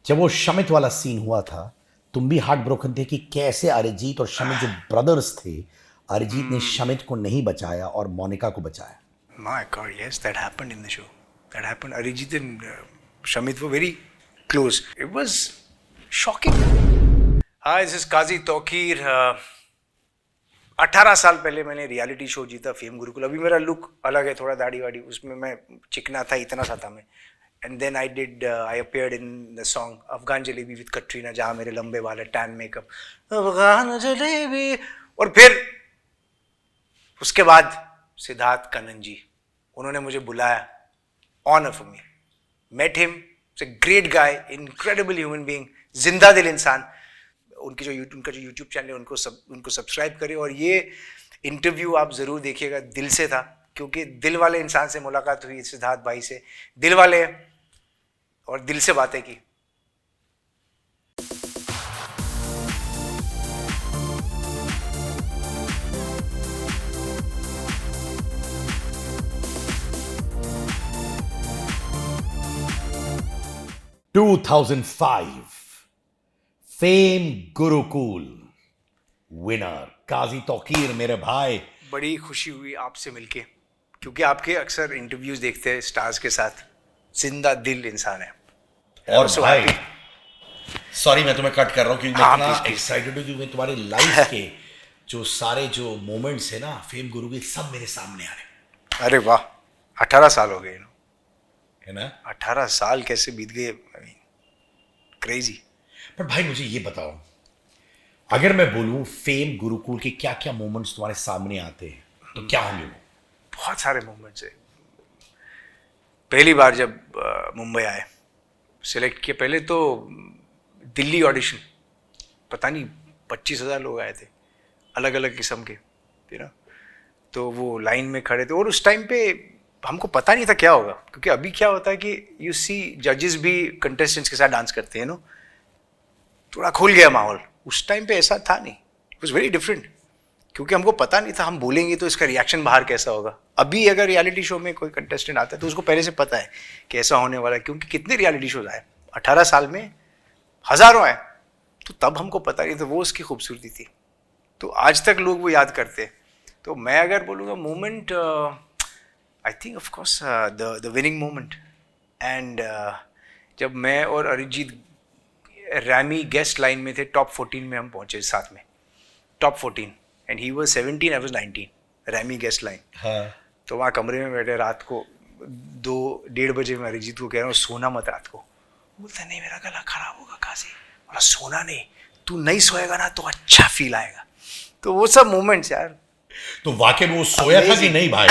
जब वो शमित वाला सीन हुआ था, तुम भी हार्ट ब्रोकन थे कि कैसे अरिजीत और शमित जो ब्रदर्स थे, अरिजीत ने शमित को नहीं बचाया और मोनिका को बचाया. My God, yes, that happened in the show. That happened. Arijit and Shamit were very close. It was shocking. Hi, this is Qazi Tawqir. 18 साल पहले मैंने रियलिटी शो जीता फेम गुरुकुल. अभी मेरा लुक अलग है, थोड़ा दाढ़ी वाड़ी, उसमें मैं चिकना था, इतना सा था मैं. And then I appeared in the song Afghan jalebi with Katrina, जहाँ मेरे लंबे वाले टैन मेकअप, अफगान जलेबी. और फिर उसके बाद सिद्धार्थ कनन जी, उन्होंने मुझे बुलाया. Honour for me. Met him. It's a great guy, incredible human being, जिंदा दिल इंसान. उनका जो यूट्यूब चैनल है उनको सब्सक्राइब करें. और ये इंटरव्यू आप ज़रूर देखिएगा. दिल से था, क्योंकि दिल वाले इंसान से मुलाकात हुई, सिद्धार्थ भाई से. दिल वाले और दिल से बातें की. $2005 फेम गुरुकुल विनर काजी तौकीर. मेरे भाई, बड़ी खुशी हुई आपसे मिलके, क्योंकि आपके अक्सर इंटरव्यूज देखते हैं स्टार्स के साथ. जिंदा दिल इंसान है. और भाई सॉरी मैं तुम्हें कट कर रहा हूँ क्योंकि मैं इतना एक्साइटेड हूँ क्योंकि तुम्हारी लाइफ के जो सारे जो मोमेंट्स है ना फेम गुरु के, सब मेरे सामने आ रहे हैं. अरे वाह, 18 साल हो गए है ना. 18 साल कैसे बीत गए. क्रेजी. पर भाई मुझे ये बताओ, अगर मैं बोलूं फेम गुरुकुल के क्या क्या मोमेंट्स तुम्हारे सामने आते हैं तो क्या होंगे वो? बहुत सारे मोमेंट्स है. पहली बार जब मुंबई आए, सिलेक्ट किए, पहले तो दिल्ली ऑडिशन, पता नहीं 25,000 लोग आए थे, अलग अलग किस्म के, यू नो. तो वो लाइन में खड़े थे और उस टाइम पे हमको पता नहीं था क्या होगा, क्योंकि अभी क्या होता है कि यू सी जजेस भी कंटेस्टेंट्स के साथ डांस करते हैं नो. थोड़ा खुल गया माहौल. उस टाइम पे ऐसा था नहीं. इट वॉज वेरी डिफरेंट, क्योंकि हमको पता नहीं था हम बोलेंगे तो इसका रिएक्शन बाहर कैसा होगा. अभी अगर रियलिटी शो में कोई कंटेस्टेंट आता है तो उसको पहले से पता है कि ऐसा होने वाला है, क्योंकि कितने रियलिटी शोज आए 18 साल में, हजारों आए. तो तब हमको पता नहीं था. वो उसकी खूबसूरती थी. तो आज तक लोग वो याद करते हैं. तो मैं अगर बोलूँगा moment, I think of course the winning moment. And जब मैं और अरिजीत रैमी गेस्ट लाइन में थे, टॉप 14 में हम पहुंचे साथ में, top 14. And he was 17, I was 19. Ramie guest line. हाँ. तो वहाँ कमरे में बैठे रात को 2-1:30 बजे मैं अरिजीत को कह रहा हूँ सोना मत रात को. बोलता नहीं मेरा गला खराब होगा काजी. बोला सोना नहीं, तू नहीं सोएगा ना तो अच्छा फील आएगा. तो वो सब मोमेंट्स यार. तो वाकई में वो सोया था कि नहीं भाई?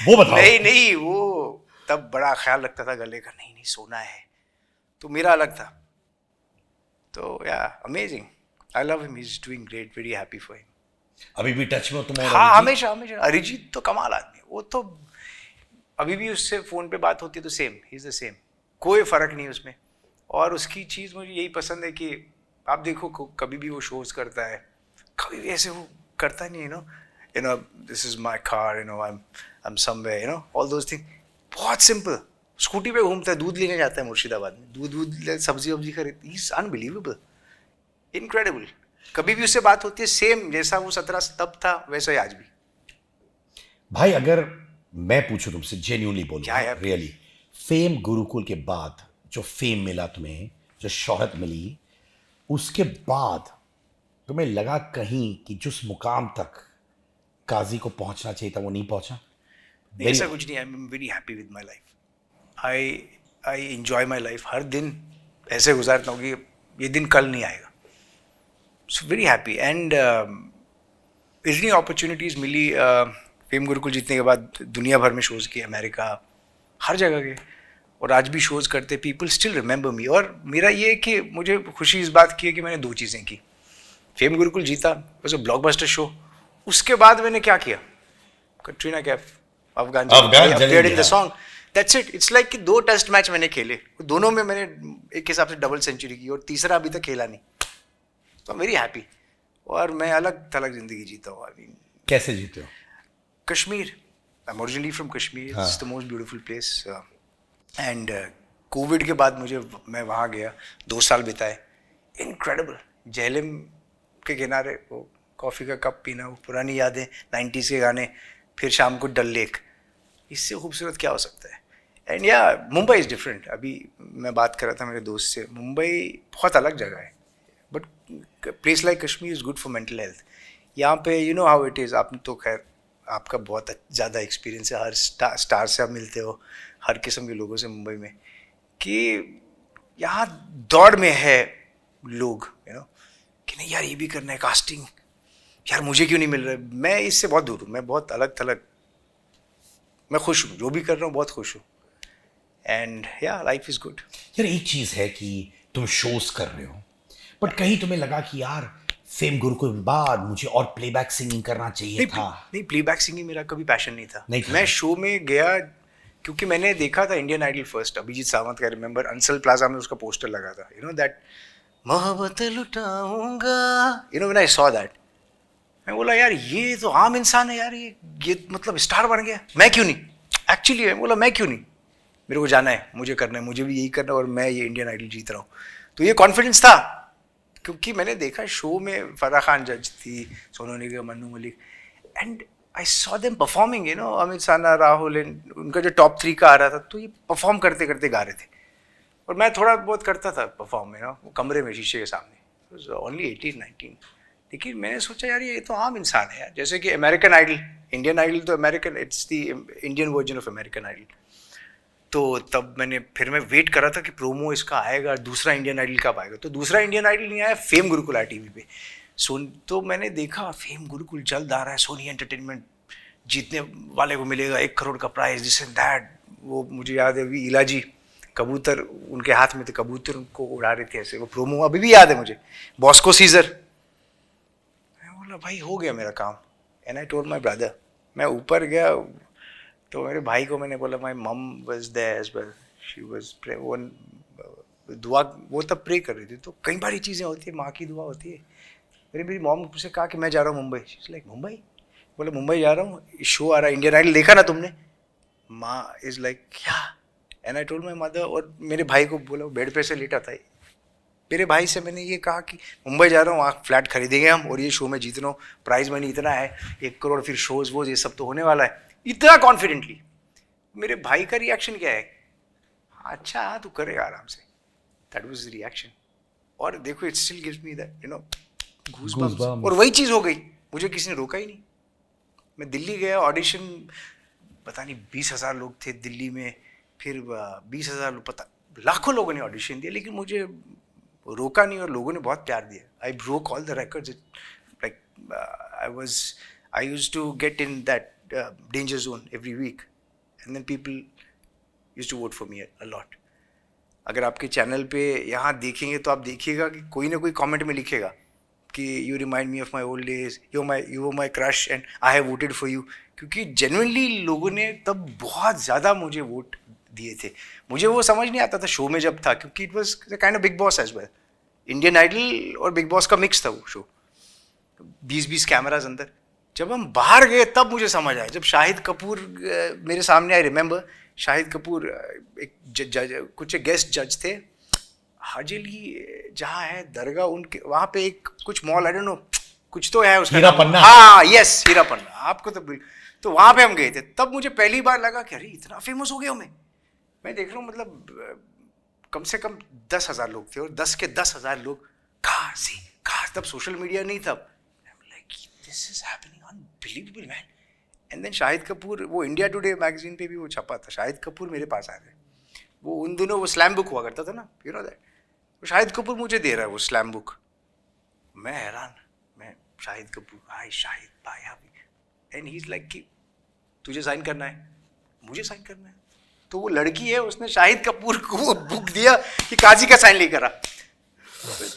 वो बताओ. नहीं, वो तब बड़ा ख्याल रखता था गले का. नहीं सोना है. तो मेरा अलग था. तो या amazing. I love him, he is doing great, very happy for him. अभी भी टच में हो तुम? हाँ, हमेशा. अरिजीत तो कमाल आदमी. वो तो अभी भी उससे फोन पे बात होती है तो same, he is the same. कोई फर्क नहीं उसमें. और उसकी चीज़ मुझे यही पसंद है कि आप देखो कभी भी वो शोज करता है, कभी भी ऐसे वो करता नहीं, you know this is my car, you know I am somewhere, you know all those thing. बहुत सिंपल. स्कूटी पे घूमता है, दूध लेने जाता है मुर्शिदाबाद में, दूध सब्जी वब्जी खरीद. He is unbelievable, incredible. कभी भी उससे बात होती है सेम, जैसा वो 17 तब था वैसा ही आज भी. भाई अगर मैं पूछूं तुमसे, जेन्युइनली बोलो, क्या यार? रियली, फेम गुरुकुल के बाद जो फेम मिला तुम्हें, जो शोहरत मिली, उसके बाद तुम्हें लगा कहीं कि जिस मुकाम तक काजी को पहुंचना चाहिए था वो नहीं पहुंचा? ऐसा कुछ नहीं. I am very happy with my life. I enjoy my life. हर दिन ऐसे गुजारता हूँ कि ये दिन कल नहीं आएगा. So very happy. एंड इतनी अपॉर्चुनिटीज़ मिली फेम गुरुकुल जीतने के बाद. दुनिया भर में शोज़ किए, अमेरिका, हर जगह के. और आज भी शोज़ करते, पीपल स्टिल रिमेंबर मी. और मेरा ये है कि मुझे खुशी इस बात की है कि मैंने 2 चीज़ें की. फेम गुरुकुल जीता, वैसे ब्लॉकबस्टर शो. उसके बाद मैंने क्या किया, Katrina Kaif, Afghan appeared in the song. That's it. It's like कि 2 टेस्ट मैच मैंने खेले, दोनों में मैंने एक हिसाब से डबल सेंचुरी की, और तीसरा अभी तक खेला नहीं. तो आई एम वेरी हैप्पी. और मैं अलग थलग जिंदगी जीता हूँ. आई मीन, कैसे जीते हो? Kashmir. I am originally from Kashmir. It's the most beautiful place. And Covid के बाद मैं वहाँ गया, 2 साल बिताए, इनक्रेडिबल। झेलम के किनारे वो कॉफ़ी का कप पीना, वो पुरानी यादें, 90s के गाने, फिर शाम को डल लेक, इससे खूबसूरत क्या हो सकता है। एंड या मुंबई इज़ डिफरेंट। अभी मैं बात कर रहा था मेरे दोस्त से, मुंबई बहुत अलग जगह है, but place like Kashmir is good for mental health. यहाँ पे you know how it is, आपने तो खैर आपका बहुत ज़्यादा एक्सपीरियंस है, हर स्टार से आप मिलते हो, हर किस्म के लोगों से मुंबई में, कि यहाँ दौड़ में है लोग, यू नो, कि नहीं यार ये भी करना है, कास्टिंग, यार मुझे क्यों नहीं मिल रहा है। मैं इससे बहुत दूर हूँ, मैं बहुत अलग थलग, मैं खुश हूँ, जो भी कर रहा हूँ बहुत खुश हूँ। एंड या लाइफ इज़ गुड। यार एक चीज है कि तुम शोज कर रहे हो, बट कहीं तुम्हें लगा कि यार फेम गुरुकुल के बाद मुझे और प्लेबैक सिंगिंग करना चाहिए था? नहीं, प्लेबैक सिंगिंग मेरा कभी पैशन नहीं था। नहीं था। मैं शो में गया क्योंकि मैंने देखा था Indian Idol first, Abhijeet Sawant का, रिमेंबर अंसल प्लाजा में उसका पोस्टर लगा था, यू नो दैट मोहब्बत लुटाऊंगा, you know when I saw that, मैं बोला यार ये तो आम इंसान है यार, ये मतलब स्टार बन गया, मैं क्यों नहीं। एक्चुअली मैं बोला मैं क्यों नहीं, मेरे को जाना है, मुझे करना है, मुझे भी यही करना है, और मैं ये इंडियन आइडल जीत रहा हूँ। तो ये कॉन्फिडेंस था, क्योंकि मैंने देखा शो में फराह खान जज थी, Sonu Nigam, Mannu Malik, and I saw them performing, you know, Amit Sana, Rahul, उनका जो टॉप 3 का आ रहा था, तो ये परफॉर्म करते करते गा रहे थे, और मैं थोड़ा बहुत करता था परफॉर्म, यू नो, कमरे में शीशे के सामने, ओनली 18-19। लेकिन मैंने सोचा यार ये तो आम इंसान है यार, जैसे कि अमेरिकन आइडल, इंडियन आइडल तो American, it's the Indian version of American Idol. तो तब मैं वेट कर रहा था कि प्रोमो इसका आएगा, दूसरा इंडियन आइडल कब आएगा। तो दूसरा इंडियन आइडल नहीं आया, फेम गुरुकुल आया टीवी पे। तो मैंने देखा फेम गुरुकुल जल्द आ रहा है, सोनी एंटरटेनमेंट, जीतने वाले को मिलेगा 1 करोड़ का प्राइज, दिस एंड दैट। वो मुझे याद है, अभी इलाजी कबूतर उनके हाथ में थे, कबूतर उनको उड़ा रहे थे ऐसे, वो प्रोमो अभी भी याद है मुझे, बॉस्को सीजर। मैं बोला भाई हो गया मेरा काम। And I told my brother, मैं ऊपर गया तो मेरे भाई को मैंने बोला, my mom was there as well, she was दुआ, वो तब प्रे कर रही थी। तो कई बार ये चीज़ें होती है, माँ की दुआ होती है। मेरी मॉम से कहा कि मैं जा रहा हूँ Mumbai, she is like Mumbai, बोला मुंबई जा रहा हूँ, शो आ रहा है, इंडियन आइडल देखा ना तुमने। माँ इज लाइक क्या। And I told my mother, और मेरे भाई को बोला, बेड पे से लेटा था, मेरे भाई से मैंने ये कहा कि मुंबई जा रहा हूँ, वहाँ फ्लैट खरीदेंगे हम, और ये शो में जीतना हूँ, प्राइज मनी इतना है, 1 करोड़, फिर शोज वोज ये सब तो होने वाला है, इतना कॉन्फिडेंटली। मेरे भाई का रिएक्शन क्या है, अच्छा हाँ तू करेगा आराम से, दैट वाज द रिएक्शन। और देखो it still gives me that, you know, goosebumps. और वही चीज़ हो गई, मुझे किसी ने रोका ही नहीं। मैं दिल्ली गया, ऑडिशन, पता नहीं 20,000 लोग थे दिल्ली में, फिर 20,000 लोग, पता लाखों लोगों ने ऑडिशन दिया, लेकिन मुझे रोका नहीं, और लोगों ने बहुत प्यार दिया। I broke all the records, like I used to get in that danger zone every week, and then people used to vote for me a lot. अगर आपके चैनल पे यहाँ देखेंगे तो आप देखिएगा कि कोई ना कोई कमेंट में लिखेगा कि you remind me of my old days, you were my crush and I have voted for you. क्योंकि जेन्युइनली लोगों ने तब बहुत ज़्यादा मुझे वोट दिए थे। मुझे वो समझ नहीं आता था शो में जब था, क्योंकि it was kind of Bigg Boss as well, Indian Idol और बिग बॉस का मिक्स था वो शो, 20-20 कैमराज अंदर। जब हम बाहर गए तब मुझे समझ आया, जब शाहिद कपूर मेरे सामने आए, रिमेंबर शाहिद कपूर एक जज, कुछ गेस्ट जज थे, हाजिली जहाँ है दरगाह, उनके वहाँ पे एक कुछ मॉल, आई डोंट नो, कुछ तो है उसका, हीरा पन्ना। हाँ यस, हीरा पन्ना, आपको तो वहाँ पे हम गए थे। तब मुझे पहली बार लगा कि अरे इतना फेमस हो गया हूँ मैं देख रहा हूँ, मतलब कम से कम 10,000 लोग थे, और 10 के 10,000 लोग कहाँ, तब सोशल मीडिया नहीं था। This is happening, unbelievable man. And then Shahid Kapoor, वो इंडिया टुडे मैगजीन पे भी वो छपा था, शाहिद कपूर मेरे पास आए थे, वो उन दिनों वो स्लैम बुक हुआ करता था ना, यू नो दैट, तो शाहिद कपूर मुझे दे रहा है वो स्लैम बुक। मैं हैरान, मैं शाहिद कपूर, हाय शाहिद भाई अभी, एंड ही इज लाइक कि तुझे साइन करना है, मुझे साइन करना है। तो वो लड़की है, उसने शाहिद कपूर को वो बुक दिया कि काजी का साइन लेकर आ।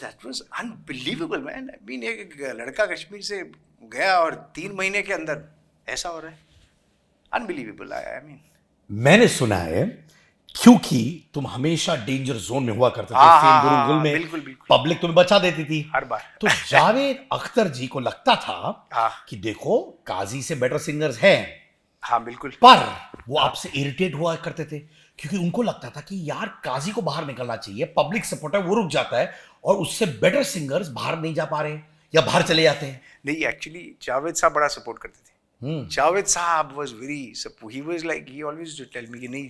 That was unbelievable man. I mean, एक लड़का कश्मीर से गया और 3 महीने के अंदर ऐसा हो रहा है, अनबिलीवेबल। आई मीन, मैंने सुना है क्योंकि तुम हमेशा डेंजर जोन में हुआ करते थे फेम गुरुकुल में, बिल्कुल बिल्कुल, पब्लिक तुम्हें बचा देती थी हर बार। तो जावेद अख्तर जी को लगता था कि देखो काजी से बेटर सिंगर्स हैं, हाँ बिल्कुल, पर वो आपसे इरिटेट हुआ करते थे क्योंकि उनको लगता था कि यार काजी को बाहर निकलना चाहिए, पब्लिक सपोर्ट है, वो रुक जाता है और उससे बेटर सिंगर्स बाहर नहीं जा पा रहे या बाहर चले जाते हैं। नहीं, एक्चुअली जावेद साहब बड़ा सपोर्ट करते थे। Javed sahab was very he was like he always tell me कि नहीं,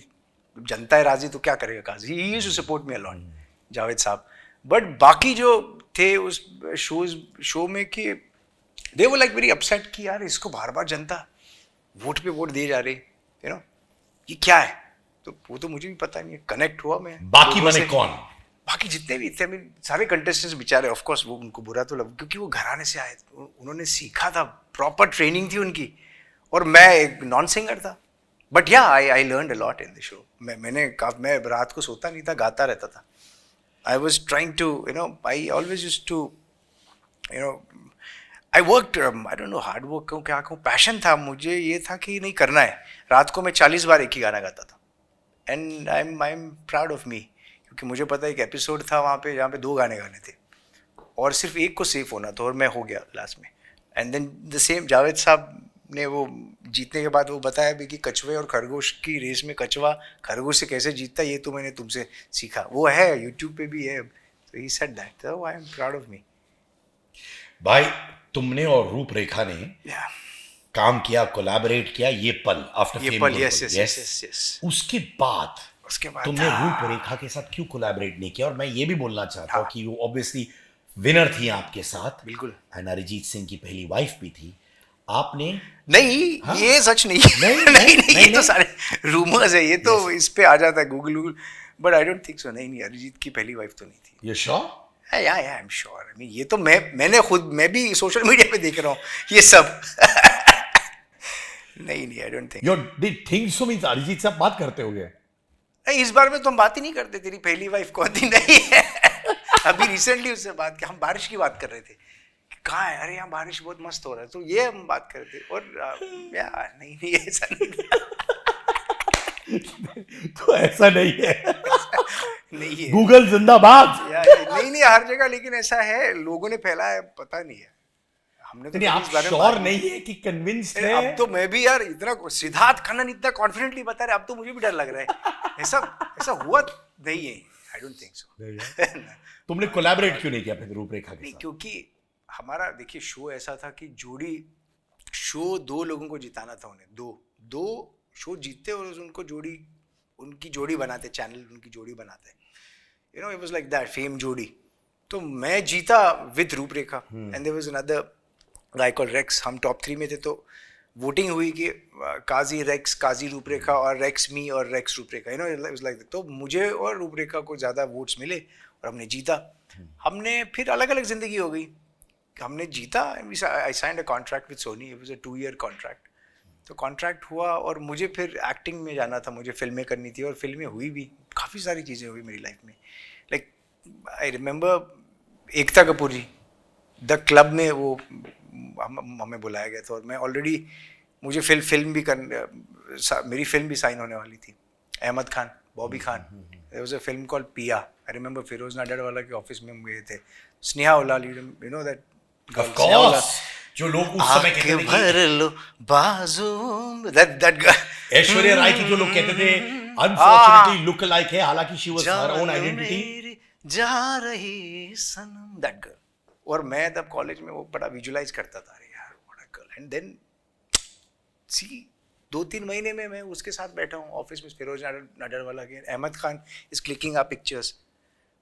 जनता है राजी तो क्या करेगा काजी, he used to support me a lot, Javed sahab. But बाकी जो थे उस शो में कि they were like very upset कि यार इसको बार बार जनता वोट पे वोट दिए जा रही, यू नो, ये क्या है। तो वो तो मुझे भी पता नहीं है, कनेक्ट हुआ मैं बाकी लोगों बने से। कौन? बाकी जितने भी थे, सारे कंटेस्टेंट्स बेचारे, ऑफ कोर्स वो उनको बुरा तो लगा क्योंकि वो घराने से आए थे, उन्होंने सीखा था, प्रॉपर ट्रेनिंग थी उनकी, और मैं एक नॉन सिंगर था। But yeah I learned a lot in the show. मैं रात को सोता नहीं था, गाता रहता था। I was trying to I always used to I worked, I don't know hard work कहूँ क्या कहूँ, पैशन था मुझे, ये था कि नहीं करना है। रात को मैं 40 बार एक ही गाना गाता था, and I am proud of मी, क्योंकि मुझे पता है एक एपिसोड था वहाँ पे जहाँ पे 2 गाने गाने थे और सिर्फ एक को सेफ होना था, और मैं हो गया लास्ट में। And then the same Javed साहब ने वो जीतने के बाद वो बताया भी कि कछुए और खरगोश की रेस में कछुआ खरगोश से कैसे जीतता है, ये तो मैंने तुमसे सीखा। वो है यूट्यूब पे भी है, तो he said that, so I am proud of मी। भाई तुमने और रूपरेखा ने काम किया, कोलैबोरेट किया, ये पल आफ्टर ये फेम पल, Gurukul, yes yes yes? Yes yes. उसके बाद तुमने रूपरेखा के साथ क्यों कोलैबोरेट नहीं किया? और मैं ये भी बोलना चाहता हूँ कि वो ऑब्वियसली विनर थी आपके साथ, बिल्कुल, एंड अरिजीत सिंह की पहली वाइफ भी थी। आपने नहीं, हाँ? ये सच नहीं है। नहीं, ये तो सारे रूमर्स है, ये तो इस पे आ जाता है Google, but I don't think so. नहीं, अरिजीत की पहली वाइफ तो नहीं थी। You sure? Yeah I am sure. I mean ये तो मैं भी सोशल मीडिया पे देख रहा हूँ ये सब। नहीं, I don't think. You did think so means Arijit साहब बात करते होंगे? इस बार में तो हम बात ही नहीं करते, तेरी पहली वाइफ कौन थी, नहीं है। अभी रिसेंटली उससे बात की, हम बारिश की बात कर रहे थे, कहाँ है, अरे यहाँ बारिश बहुत मस्त हो रहा है, तो ये हम बात करते। और यार नहीं, ऐसा नहीं। तो ऐसा नहीं है। नहीं है, गूगल जिंदाबाद। नहीं, हर जगह, लेकिन ऐसा है, लोगों ने फैलाया, पता नहीं है, हमने तो नहीं, आप इस बारे में श्योर बात नहीं है कि कन्विंस्ड है? अब तो मैं भी यार इतना, सिद्धार्थ खन्ना इतना कॉन्फिडेंटली बता रहे, अब तो मुझे भी डर लग रहा है। ऐसा हुआ नहीं है, आई डोंट थिंक सो। तुमने कोलैबोरेट क्यों नहीं किया फिर रूपरेखा के नहीं, साथ? क्योंकि हमारा देखिए शो ऐसा था कि शो 2 लोगों को जिताना था उन्हें, दो शो जीतते और उनकी जोड़ी बनाते, चैनल उनकी जोड़ी बनाते, it was like that, fame जोड़ी। तो मैं जीता with Rooprekha, and there was another guy called Rex. हम टॉप 3 में थे, तो वोटिंग हुई कि काजी रेक्स, काजी रूपरेखा, और रेक्स मी और रेक्स रूपरेखा, इट वाज लाइक दैट। तो मुझे और रूपरेखा को ज़्यादा वोट्स मिले और हमने जीता। हमने फिर अलग अलग जिंदगी हो गई, हमने जीता। I signed a contract with Sony, it was a 2-year contract. तो कॉन्ट्रैक्ट हुआ और मुझे फिर एक्टिंग में जाना था, मुझे फिल्में करनी थी, और फिल्में हुई भी, काफ़ी सारी चीज़ें हुई मेरी लाइफ में। Like I remember Ekta Kapoor ji the club में वो हमें बुलाया गया था, और मैं ऑलरेडी, मुझे फिल्म भी मेरी फिल्म भी साइन होने वाली थी। Ahmed Khan, Bobby Khan, there was a film called Piya. I remember Firoz Nadiadwala के ऑफिस में हम गए थे, Sneha Ullal, you know that Of course, जो लोग उस समय कहते थे भर लो बाजू, दैट ऐश्वर्या राय की, जो लोग कहते थे अनफॉर्चुनेटली लुक लाइक है, हालांकि she was her own identity, जा रही सनम, दैट गर्ल। और मैं तब कॉलेज में वो बड़ा विजुलाइज करता था, अरे यार what a girl. And then see 2-3 महीने में मैं उसके साथ बैठा हूँ ऑफिस में, फिरोज नाडरवाला के, Ahmed Khan is clicking up pictures.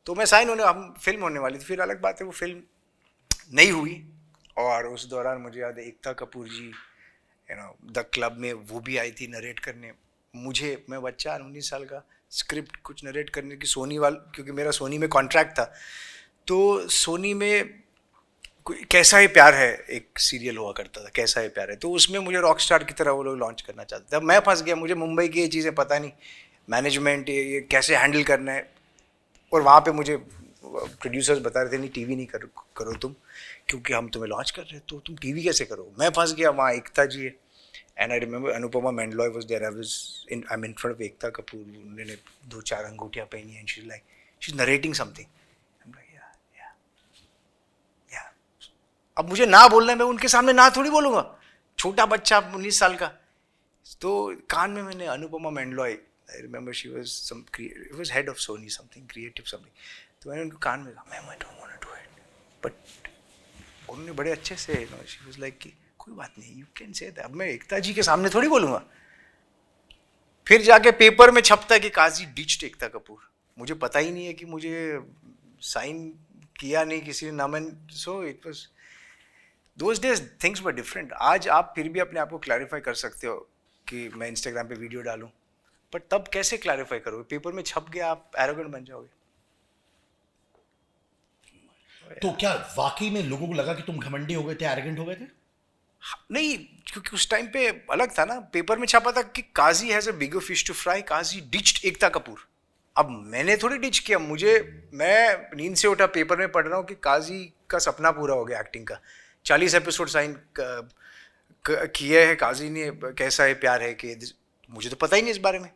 तो मैं साइन हम फिल्म होने वाली थी। फिर अलग बात है वो फिल्म नहीं हुई, और उस दौरान मुझे याद है एकता कपूर जी द क्लब में वो भी आई थी नरेट करने मुझे। मैं बच्चा 19 साल का, स्क्रिप्ट कुछ नरेट करने की क्योंकि मेरा सोनी में कॉन्ट्रैक्ट था, तो सोनी में कैसा है प्यार है एक सीरियल हुआ करता था, कैसा है प्यार है, तो उसमें मुझे रॉक स्टार की तरह वो लोग लॉन्च करना चाहते थे। मैं फंस गया, मुझे मुंबई की ये चीज़ें पता नहीं, मैनेजमेंट ये कैसे हैंडल करना है। और वहाँ पे मुझे प्रोड्यूसर्स बता रहे थे नहीं टीवी नहीं करो तुम, क्योंकि हम तुम्हें लॉन्च कर रहे हैं, तो तुम टीवी कैसे करो। मैं फंस गया, वहाँ एकता जी है, and I remember Anupama Mandloi was there, I am in front of Ekta Kapoor, उन्होंने 2-4 अंगूठियाँ पहनी, and she is narrating something. अब मुझे ना बोलना है, मैं उनके सामने ना थोड़ी बोलूँगा, छोटा बच्चा 19 साल का। तो कान में मैंने Anupama Mandloi I remember she was some it was head of Sony something creative something. तो मैंने उनको कान में कहा, ma'am I don't want to do it. But उन्होंने बड़े अच्छे से शी वाज लाइक कि कोई बात नहीं, यू कैन से दैट. अब मैं एकता जी के सामने थोड़ी बोलूँगा. फिर जाके पेपर में छपता कि काजी डिच्ड एकता कपूर. मुझे पता ही नहीं है कि मुझे साइन किया नहीं किसी ने ना. मैं so it was those days things were different. आज आप फिर भी अपने आप को क्लैरिफाई कर सकते हो कि मैं इंस्टाग्राम पे वीडियो डालूं, बट तब कैसे क्लैरिफाई करोगे? पेपर में छप गया, आप एरोगेंट बन जाओगे. तो क्या वाकई में लोगों को लगा कि तुम घमंडी हो गए थे, एरोगेंट हो गए थे? नहीं, क्योंकि उस टाइम पे अलग था ना. पेपर में छपा था कि Kazi has a bigger fish to fry, Kazi ditched Ekta Kapoor. अब मैंने थोड़ी डिच किया. मैं नींद से उठा, पेपर में पढ़ रहा हूँ कि काजी का सपना पूरा हो गया एक्टिंग का. 40 एपिसोड साइन किए हैं काजी ने. कैसा है प्यार है कि मुझे तो पता ही नहीं इस बारे में.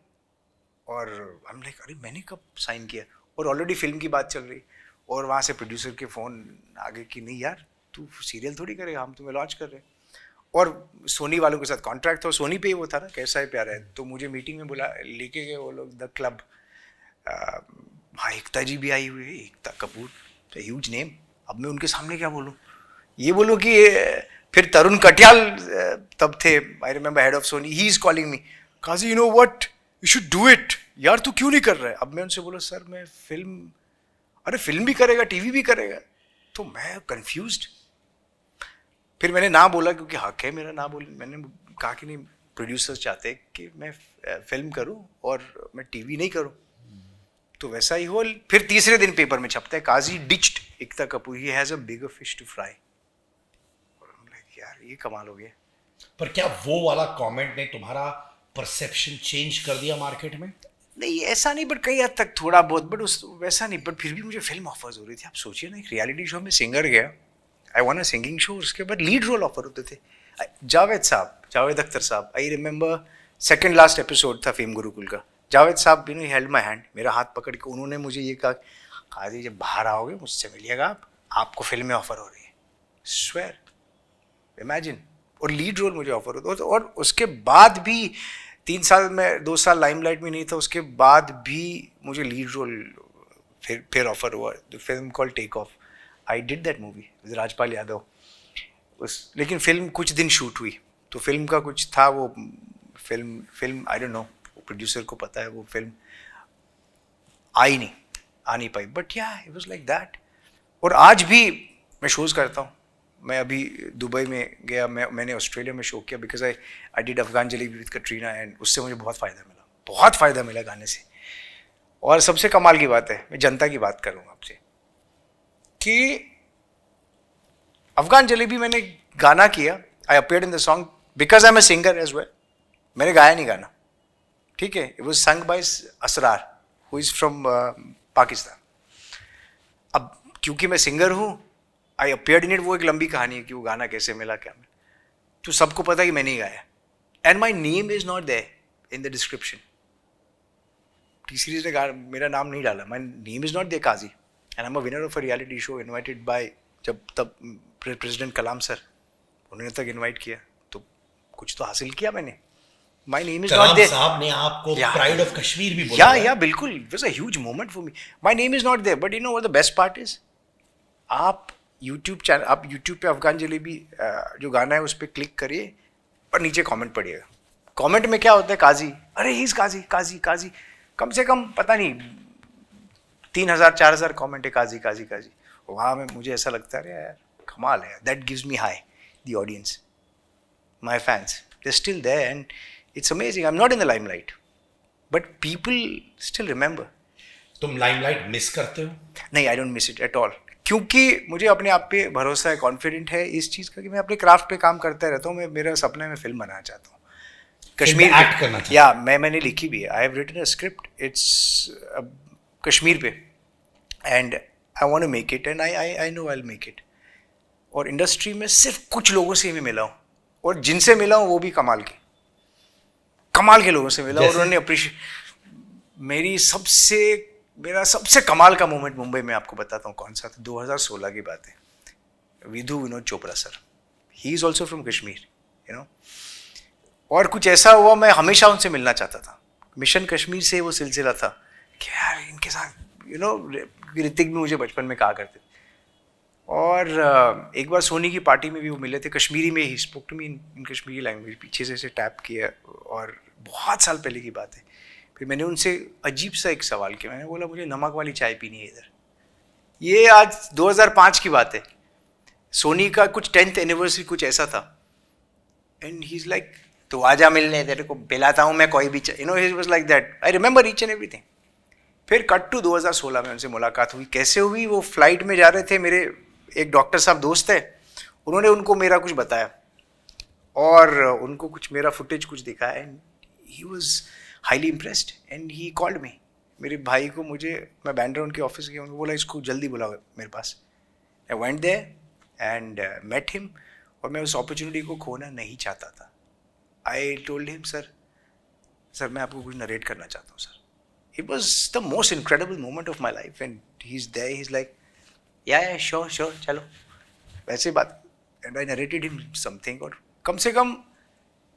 और हम लाइक अरे मैंने कब साइन किया. और ऑलरेडी फिल्म की बात चल रही, और वहाँ से प्रोड्यूसर के फ़ोन आगे कि नहीं यार तू सीरियल थोड़ी करेगा, हम तुम्हें लॉन्च कर रहे हैं. और सोनी वालों के साथ कॉन्ट्रैक्ट था, सोनी पे ही वो था ना कैसा है प्यार है. तो मुझे मीटिंग में बुला लेके गए वो लोग, द क्लब. हाँ एकता जी भी आई हुई है, एकता कपूर, ह्यूज नेम. अब मैं उनके सामने क्या बोलूँ? ये बोलूँ कि फिर तरुण कटियाल तब थे, I remember, head of Sony. He is calling me, Kazi you know what, you should do it. यार तू क्यों नहीं कर रहा है? अब मैं उनसे बोला सर मैं फिल्म, अरे फिल्म भी करेगा टीवी भी करेगा. तो मैं कंफ्यूज्ड. फिर मैंने ना बोला क्योंकि हक है मेरा ना बोल. मैंने कहा कि नहीं, प्रोड्यूसर्स चाहते कि मैं फिल्म करूं और मैं टीवी नहीं करूं. तो वैसा ही हो. फिर तीसरे दिन पेपर में छपता है Kazi ditched Ekta Kapoor, he has a bigger fish to fry. यार ये कमाल हो गया. पर क्या वो वाला कमेंट ने तुम्हारा परसेप्शन चेंज कर दिया मार्केट में? नहीं ऐसा नहीं, बट कई हद तक थोड़ा बहुत. बट उस वैसा नहीं. बट फिर भी मुझे फिल्म ऑफर्स हो रही थी. आप सोचिए ना, एक रियलिटी शो में सिंगर गया, I want a singing show, उसके बाद लीड रोल ऑफर होते थे. जावेद अख्तर साहब, I remember second last episode था फेम गुरुकुल का. जावेद साहब भी हेल्ड माई हैंड, मेरा हाथ पकड़ के उन्होंने मुझे ये कहा, काजी जब बाहर आओगे मुझसे मिलिएगा आप, आपको फिल्म में ऑफर हो रही है. Swear, imagine. और लीड रोल मुझे ऑफर होता. और उसके बाद भी 3 साल में 2 साल लाइमलाइट में नहीं था, उसके बाद भी मुझे लीड रोल फिर ऑफर हुआ. The film called take off. I did that movie with Rajpal Yadav. लेकिन फिल्म कुछ दिन शूट हुई, तो फिल्म का कुछ था, वो film I don't no, producer को पता है, वो फिल्म आ नहीं पाई. बट या इट वाज लाइक दैट. और आज भी मैं शोज़ करता हूँ. मैं अभी दुबई में गया, मैंने ऑस्ट्रेलिया में शो किया because I did Afghan jalebi with Katrina. And उससे मुझे बहुत फ़ायदा मिला गाने से. और सबसे कमाल की बात है, मैं जनता की बात करूँगा आपसे, कि अफगान जलेबी मैंने गाना किया. I appeared in the song because I am a singer as well. मैंने गाया नहीं गाना, ठीक है. It was sung by Asrar who is from Pakistan. अब क्योंकि मैं सिंगर हूँ, आई अपीयर्ड इन इट. वो एक लंबी कहानी है कि वो गाना कैसे मिला क्या मिला. तो सबको पता कि मैंने ही गाया. And my name is not there in the description. T series ने मेरा नाम नहीं डाला. My name is not there Kazi. And I am a winner of a reality show invited by, तब प्रेसिडेंट कलाम सर, उन्होंने तक इन्वाइट किया. तो कुछ तो हासिल किया मैंने. My name is not there. साहब ने आपको प्राइड ऑफ कश्मीर भी बोला. या बिल्कुल, it was a huge moment for me. My name is not there, but you know what the best part is, आप यूट्यूब पे अफगान जलेबी जो गाना है उस पर क्लिक करिए और नीचे कमेंट पढ़िएगा. कमेंट में क्या होता है, काजी, अरे ही इज काजी काजी काजी. कम से कम पता नहीं 3,000-4,000 कमेंट है काजी काजी काजी. वहाँ में मुझे ऐसा लगता है यार कमाल है. That gives me high. The audience, my fans, they still there and it's amazing. I am not in the limelight but people still remember. तुम लाइमलाइट मिस करते हो? नहीं, I don't miss it at all. क्योंकि मुझे अपने आप पे भरोसा है, कॉन्फिडेंट है इस चीज़ का कि मैं अपने क्राफ्ट पे काम करता रहता हूँ. मैं, मेरा सपना है मैं फिल्म बनाना चाहता हूँ. कश्मीर एक्ट करना चाहता. या मैंने लिखी भी है. I have written a script, it's Kashmir पे, and I want to make it and I know I will make it. और इंडस्ट्री में सिर्फ कुछ लोगों से मैं मिला हूँ, और जिनसे मिला हूँ वो भी कमाल के लोगों से मिला. और उन्होंने अप्रिशिएट. मेरा सबसे कमाल का मोमेंट मुंबई में आपको बताता हूँ कौन सा था. 2016 की बात है. Vinod Chopra sir, he is also from Kashmir, you know. और कुछ ऐसा हुआ, मैं हमेशा उनसे मिलना चाहता था मिशन कश्मीर से वो सिलसिला था कि यार इनके साथ ऋतिक भी मुझे बचपन में कहा करते थे। और एक बार सोनी की पार्टी में भी वो मिले थे, कश्मीरी में ही spoke to me in Kashmiri language, पीछे से टैप किया, और बहुत साल पहले की बात है। फिर मैंने उनसे अजीब सा एक सवाल किया, मैंने बोला मुझे नमक वाली चाय पीनी है इधर। ये आज 2005 की बात है, सोनी का कुछ 10th एनिवर्सरी कुछ ऐसा था, एंड ही इज लाइक तो आजा मिलने, तेरे को पिलाता हूँ मैं कोई भी, ही was like that. I remember each and everything. फिर कट टू 2016 में उनसे मुलाकात हुई। कैसे हुई? वो फ्लाइट में जा रहे थे, मेरे एक डॉक्टर साहब दोस्त है, उन्होंने उनको मेरा कुछ बताया और उनको कुछ मेरा फुटेज कुछ दिखाया, and he was highly impressed and he called me. मेरे भाई को मैं बैंड्रा उनके ऑफिस गया, उनको बोला इसको जल्दी बुलाओ मेरे पास। I went there and met him, और मैं उस अपॉर्चुनिटी को खोना नहीं चाहता था। आई टोल्ड हिम सर मैं आपको कुछ नरेट करना चाहता हूँ sir. It was the most incredible moment of my life, and he's there, he's like, yeah, sure, चलो, वैसे बात। And I narrated him something, और कम से कम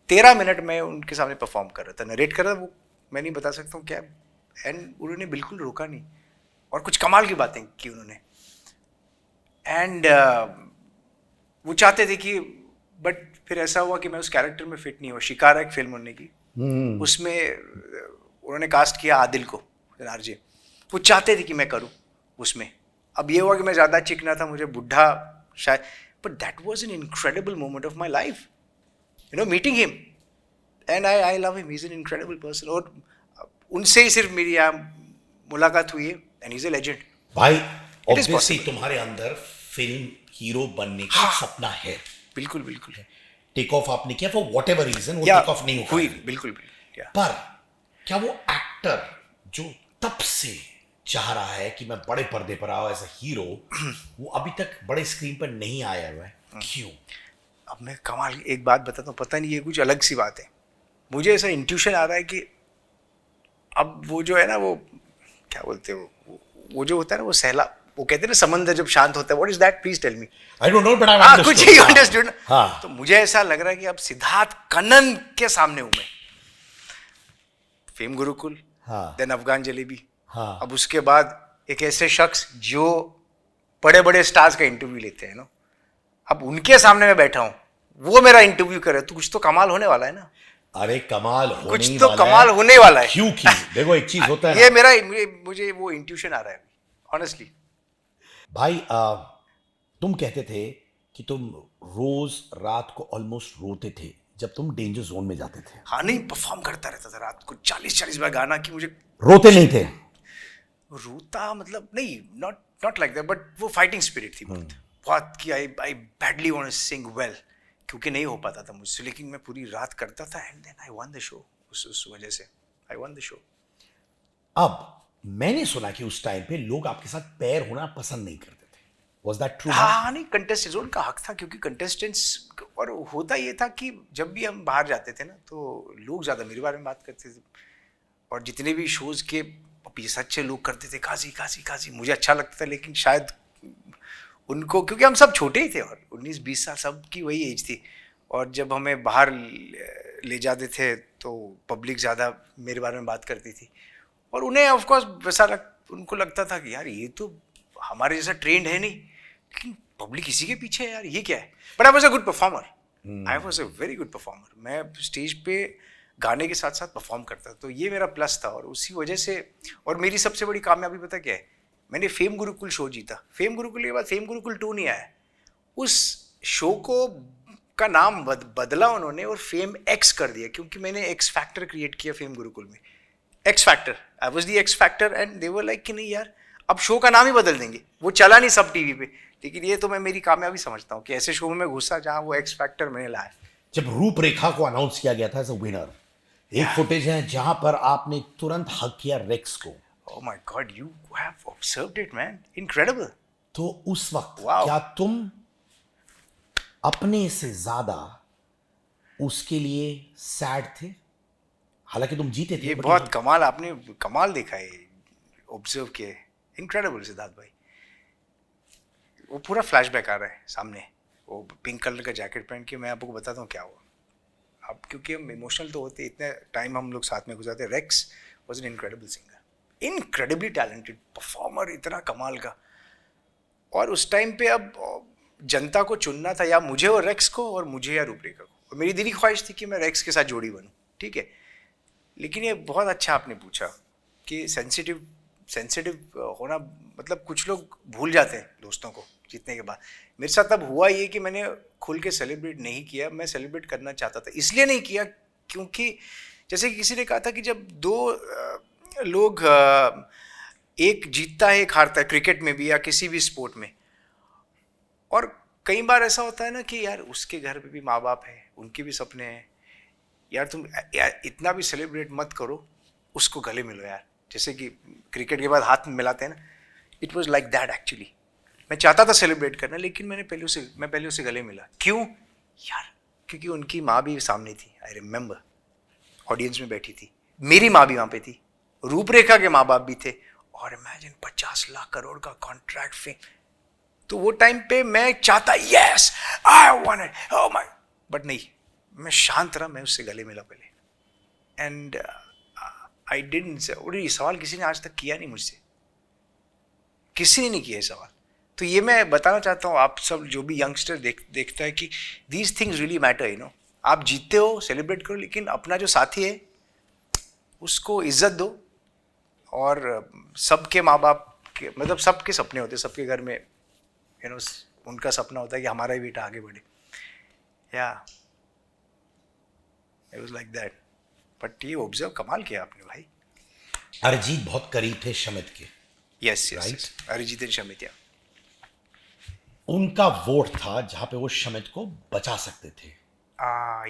13 मिनट में उनके सामने परफॉर्म कर रहा था, नरेट कर रहा था, वो मैं नहीं बता सकता हूँ क्या, एंड उन्होंने बिल्कुल रोका नहीं, और कुछ कमाल की बातें की उन्होंने। एंड वो चाहते थे कि, बट फिर ऐसा हुआ कि मैं उस कैरेक्टर में फिट नहीं हुआ। शिकारा एक फिल्म उन्होंने की, उसमें उन्होंने कास्ट किया आदिल को, आरजे। वो चाहते थे कि मैं करूं उसमें। अब ये हुआ कि मैं ज़्यादा चिकना था, मुझे बुढ़ा शायद, but that was an incredible moment of my life, meeting him, and I love him, he is an incredible person. और उनसे ही सिर्फ मेरी यहाँ मुलाकात हुई है, and he is a legend. भाई ऑब्वियसली तुम्हारे अंदर फिल्म हीरो बनने का सपना है। बिल्कुल टेक ऑफ आपने किया, फॉर व्हाटएवर रीजन वो टेक ऑफ नहीं हुई। बिल्कुल पर क्या वो एक्टर जो तब से चाह रहा है कि मैं बड़े पर्दे पर आऊं एज अ हीरो, वो अभी तक बड़े स्क्रीन पर नहीं आया हुआ है, क्यों? अब मैं कमाल एक बात बताता हूँ, पता नहीं ये कुछ अलग सी बात है, मुझे ऐसा इंट्यूशन आ रहा है कि अब वो जो है ना, वो क्या बोलते हो, वो जो होता है ना, वो सहला, वो कहते हैं ना समंदर जब शांत होता है, what is that, please tell me. I don't know but I understood. कुछ ही अंडरस्टूड। तो मुझे ऐसा लग रहा है कि अब सिद्धार्थ कन्नन के सामने हूं मैं। फेम गुरुकुल, देन अफगान जलेबी, अब उसके बाद एक ऐसे शख्स जो बड़े बड़े स्टार्स का इंटरव्यू लेते हैं ना, अब उनके सामने मैं बैठा हूं, वो मेरा इंटरव्यू करे, तो कुछ तो कमाल होने वाला है ना। अरे कमाल होने कुछ तो कमाल होने वाला है। क्योंकि देखो एक चीज होता है, ये मुझे वो इंट्यूशन आ रहा है ऑनेस्टली। भाई तुम कहते थे कि तुम रोज रात को ऑलमोस्ट रोते थे जब तुम डेंजर जोन में जाते थे। हाँ, नहीं, परफॉर्म करता रहता था रात को 40 बार गाना, कि मुझे रोते नहीं थे? रोता मतलब नहीं, नॉट लाइक दैट, बट वो फाइटिंग स्पिरिट थी बहुत कि I badly want to sing well, क्योंकि नहीं हो पाता था मुझसे, लेकिन मैं पूरी रात करता था, and then I won the show. उस वजह से आई वन द शो। अब मैंने सुना कि उस टाइम पे लोग आपके साथ पैर होना पसंद नहीं करते थे, वाज दैट ट्रू? हाँ, नहीं, कंटेस्टेंट्स, उनका हक था, क्योंकि कंटेस्टेंट्स, और होता ये था कि जब भी हम बाहर जाते थे ना, तो लोग ज़्यादा मेरे बारे में बात करते थे, और जितने भी शोज़ के पीछे अच्छे लोग करते थे, काजी, मुझे अच्छा लगता था, लेकिन शायद उनको, क्योंकि हम सब छोटे ही थे, और 19-20 साल सबकी वही एज थी, और जब हमें बाहर ले जाते थे तो पब्लिक ज़्यादा मेरे बारे में बात करती थी, और उन्हें ऑफकोर्स वैसा उनको लगता था कि यार ये तो हमारे जैसा ट्रेंड है नहीं, लेकिन पब्लिक इसी के पीछे है यार, ये क्या है। But I was a good performer, I was a very good performer. मैं स्टेज पे गाने के साथ साथ परफॉर्म करता था, तो ये मेरा प्लस था, और उसी वजह से। और मेरी सबसे बड़ी कामयाबी पता क्या है, मैंने फेम गुरुकुल शो जीता। फेम गुरुकुल के बाद फेम गुरुकुल 2 नहीं आया, उस शो को का नाम बदला उन्होंने और फेम एक्स कर दिया, क्योंकि मैंने एक्स फैक्टर क्रिएट किया फेम गुरुकुल में। X factor, I was the x factor, and they were like कि नहीं यार, अब शो का नाम ही बदल देंगे। वो चला नहीं सब टीवी पे, लेकिन ये तो मैं मेरी कामयाबी समझता हूँ कि ऐसे शो में मैं घुसा जहाँ वो एक्स फैक्टर मैंने लाया। जब रूपरेखा को अनाउंस किया गया था एज अ विनर, एक फुटेज है जहां पर आपने तुरंत हक किया रेक्स को। Oh my God, you have observed it, man. Incredible. तो उस वक्त Wow. क्या तुम अपने से ज्यादा उसके लिए सैड थे? हालांकि तुम जीते थे। ये बहुत कमाल, आपने कमाल देखा है, ऑब्जर्व किए। इनक्रेडिबल सिद्धार्थ भाई। वो पूरा फ्लैशबैक आ रहा है सामने, वो पिंक कलर का जैकेट पहन के। मैं आपको बताता हूँ क्या हुआ। अब क्योंकि हम इमोशनल तो होते, इतने टाइम हम लोग साथ में गुजारते. Rex was an incredible singer, incredibly talented performer, इतना कमाल का. और उस टाइम पे अब जनता को चुनना था, या मुझे और रेक्स को, और मुझे या रूपरेखा को. और मेरी दिली ख्वाहिश थी कि मैं रेक्स के साथ जोड़ी बनूं, ठीक है. लेकिन ये बहुत अच्छा आपने पूछा कि सेंसिटिव होना, मतलब कुछ लोग भूल जाते हैं दोस्तों को जीतने के बाद. मेरे साथ अब हुआ ये कि मैंने खुल के सेलिब्रेट नहीं किया. मैं सेलिब्रेट करना चाहता था, इसलिए नहीं किया क्योंकि जैसे कि किसी ने कहा था कि जब दो लोग एक जीतता है एक हारता है, क्रिकेट में भी या किसी भी स्पोर्ट में, और कई बार ऐसा होता है ना कि यार उसके घर पे भी माँ बाप है, उनके भी सपने हैं, यार तुम यार इतना भी सेलिब्रेट मत करो, उसको गले मिलो यार. जैसे कि क्रिकेट के बाद हाथ मिलाते हैं ना, it was like that actually. मैं चाहता था सेलिब्रेट करना, लेकिन मैं पहले उसे गले मिला. क्यों यार? क्योंकि उनकी माँ भी सामने थी. आई रिमेम्बर, ऑडियंस में बैठी थी, मेरी माँ भी वहाँ पे थी, रूपरेखा के माँ बाप भी थे, और इमेजिन 50 लाख करोड़ का कॉन्ट्रैक्ट फेम. तो वो टाइम पे मैं चाहता, yes I want it, oh my, but नहीं, मैं शांत रहा. मैं उससे गले मिला पहले, एंड आई डिडंट. और ये सवाल किसी ने आज तक किया नहीं मुझसे, किसी ने नहीं किया ये सवाल. तो ये मैं बताना चाहता हूँ आप सब जो भी यंगस्टर देखता है कि these things really matter, you know. आप जीतते हो, सेलिब्रेट करो, लेकिन अपना जो साथी है उसको इज्जत दो. और सबके माँ बाप के, मतलब सबके सपने होते हैं, सबके घर में, यू नो, उनका सपना होता है कि हमारा ही बेटा आगे बढ़े. या it was like that. But ये ऑब्जर्व कमाल किया आपने भाई. अरिजीत बहुत करीब थे शमित के. Yes Right? Yes, Arijit Shamit. उनका वोट था जहां पे वो शमित को बचा सकते थे,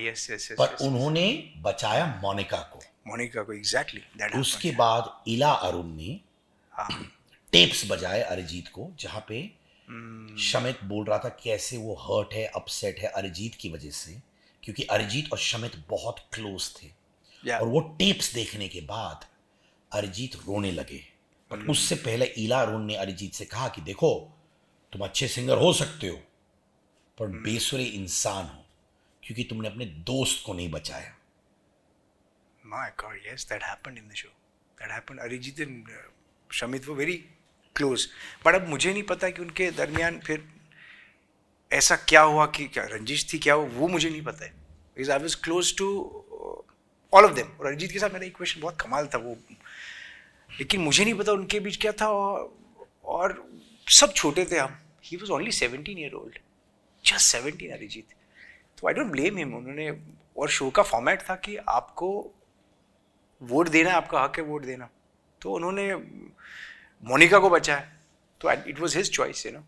यस यस यस. पर उन्होंने बचाया मोनिका को. मोनिका को, एग्जैक्टली दैट. उसके बाद इला अरुण ने हाँ, टेप्स बजाए अरिजीत को, जहां पे शमित बोल रहा था कैसे वो हर्ट है, अपसेट है अरिजीत की वजह से, क्योंकि अरिजीत और शमित बहुत क्लोज थे. या और वो टेप्स देखने के बाद अरिजीत रोने लगे. पर उससे पहले इला अरुण ने अरिजीत से कहा कि देखो, तुम अच्छे सिंगर हो सकते हो, पर बेसुरे इंसान हो, क्योंकि तुमने अपने दोस्त को नहीं बचाया. my god, yes, that happened in the show. That happened. Arijit and Shamit वो very close. बट अब मुझे नहीं पता कि उनके दरमियान फिर ऐसा क्या हुआ, कि क्या रंजिश थी, क्या हुआ, वो मुझे नहीं पता है. Because I was close to all of them. और अरिजीत के साथ मेरा इक्वेशन बहुत कमाल था वो, लेकिन मुझे नहीं पता उनके बीच क्या था. और सब छोटे थे हम. He was only 17 year old. Just 17 Arijit. तो आई डोंट ब्लेम हिम. उन्होंने, और शो का फॉर्मेट था कि आपको वोट देना है, आपका हक है वोट देना. तो उन्होंने मोनिका को बचाया. तो it was his choice, you know,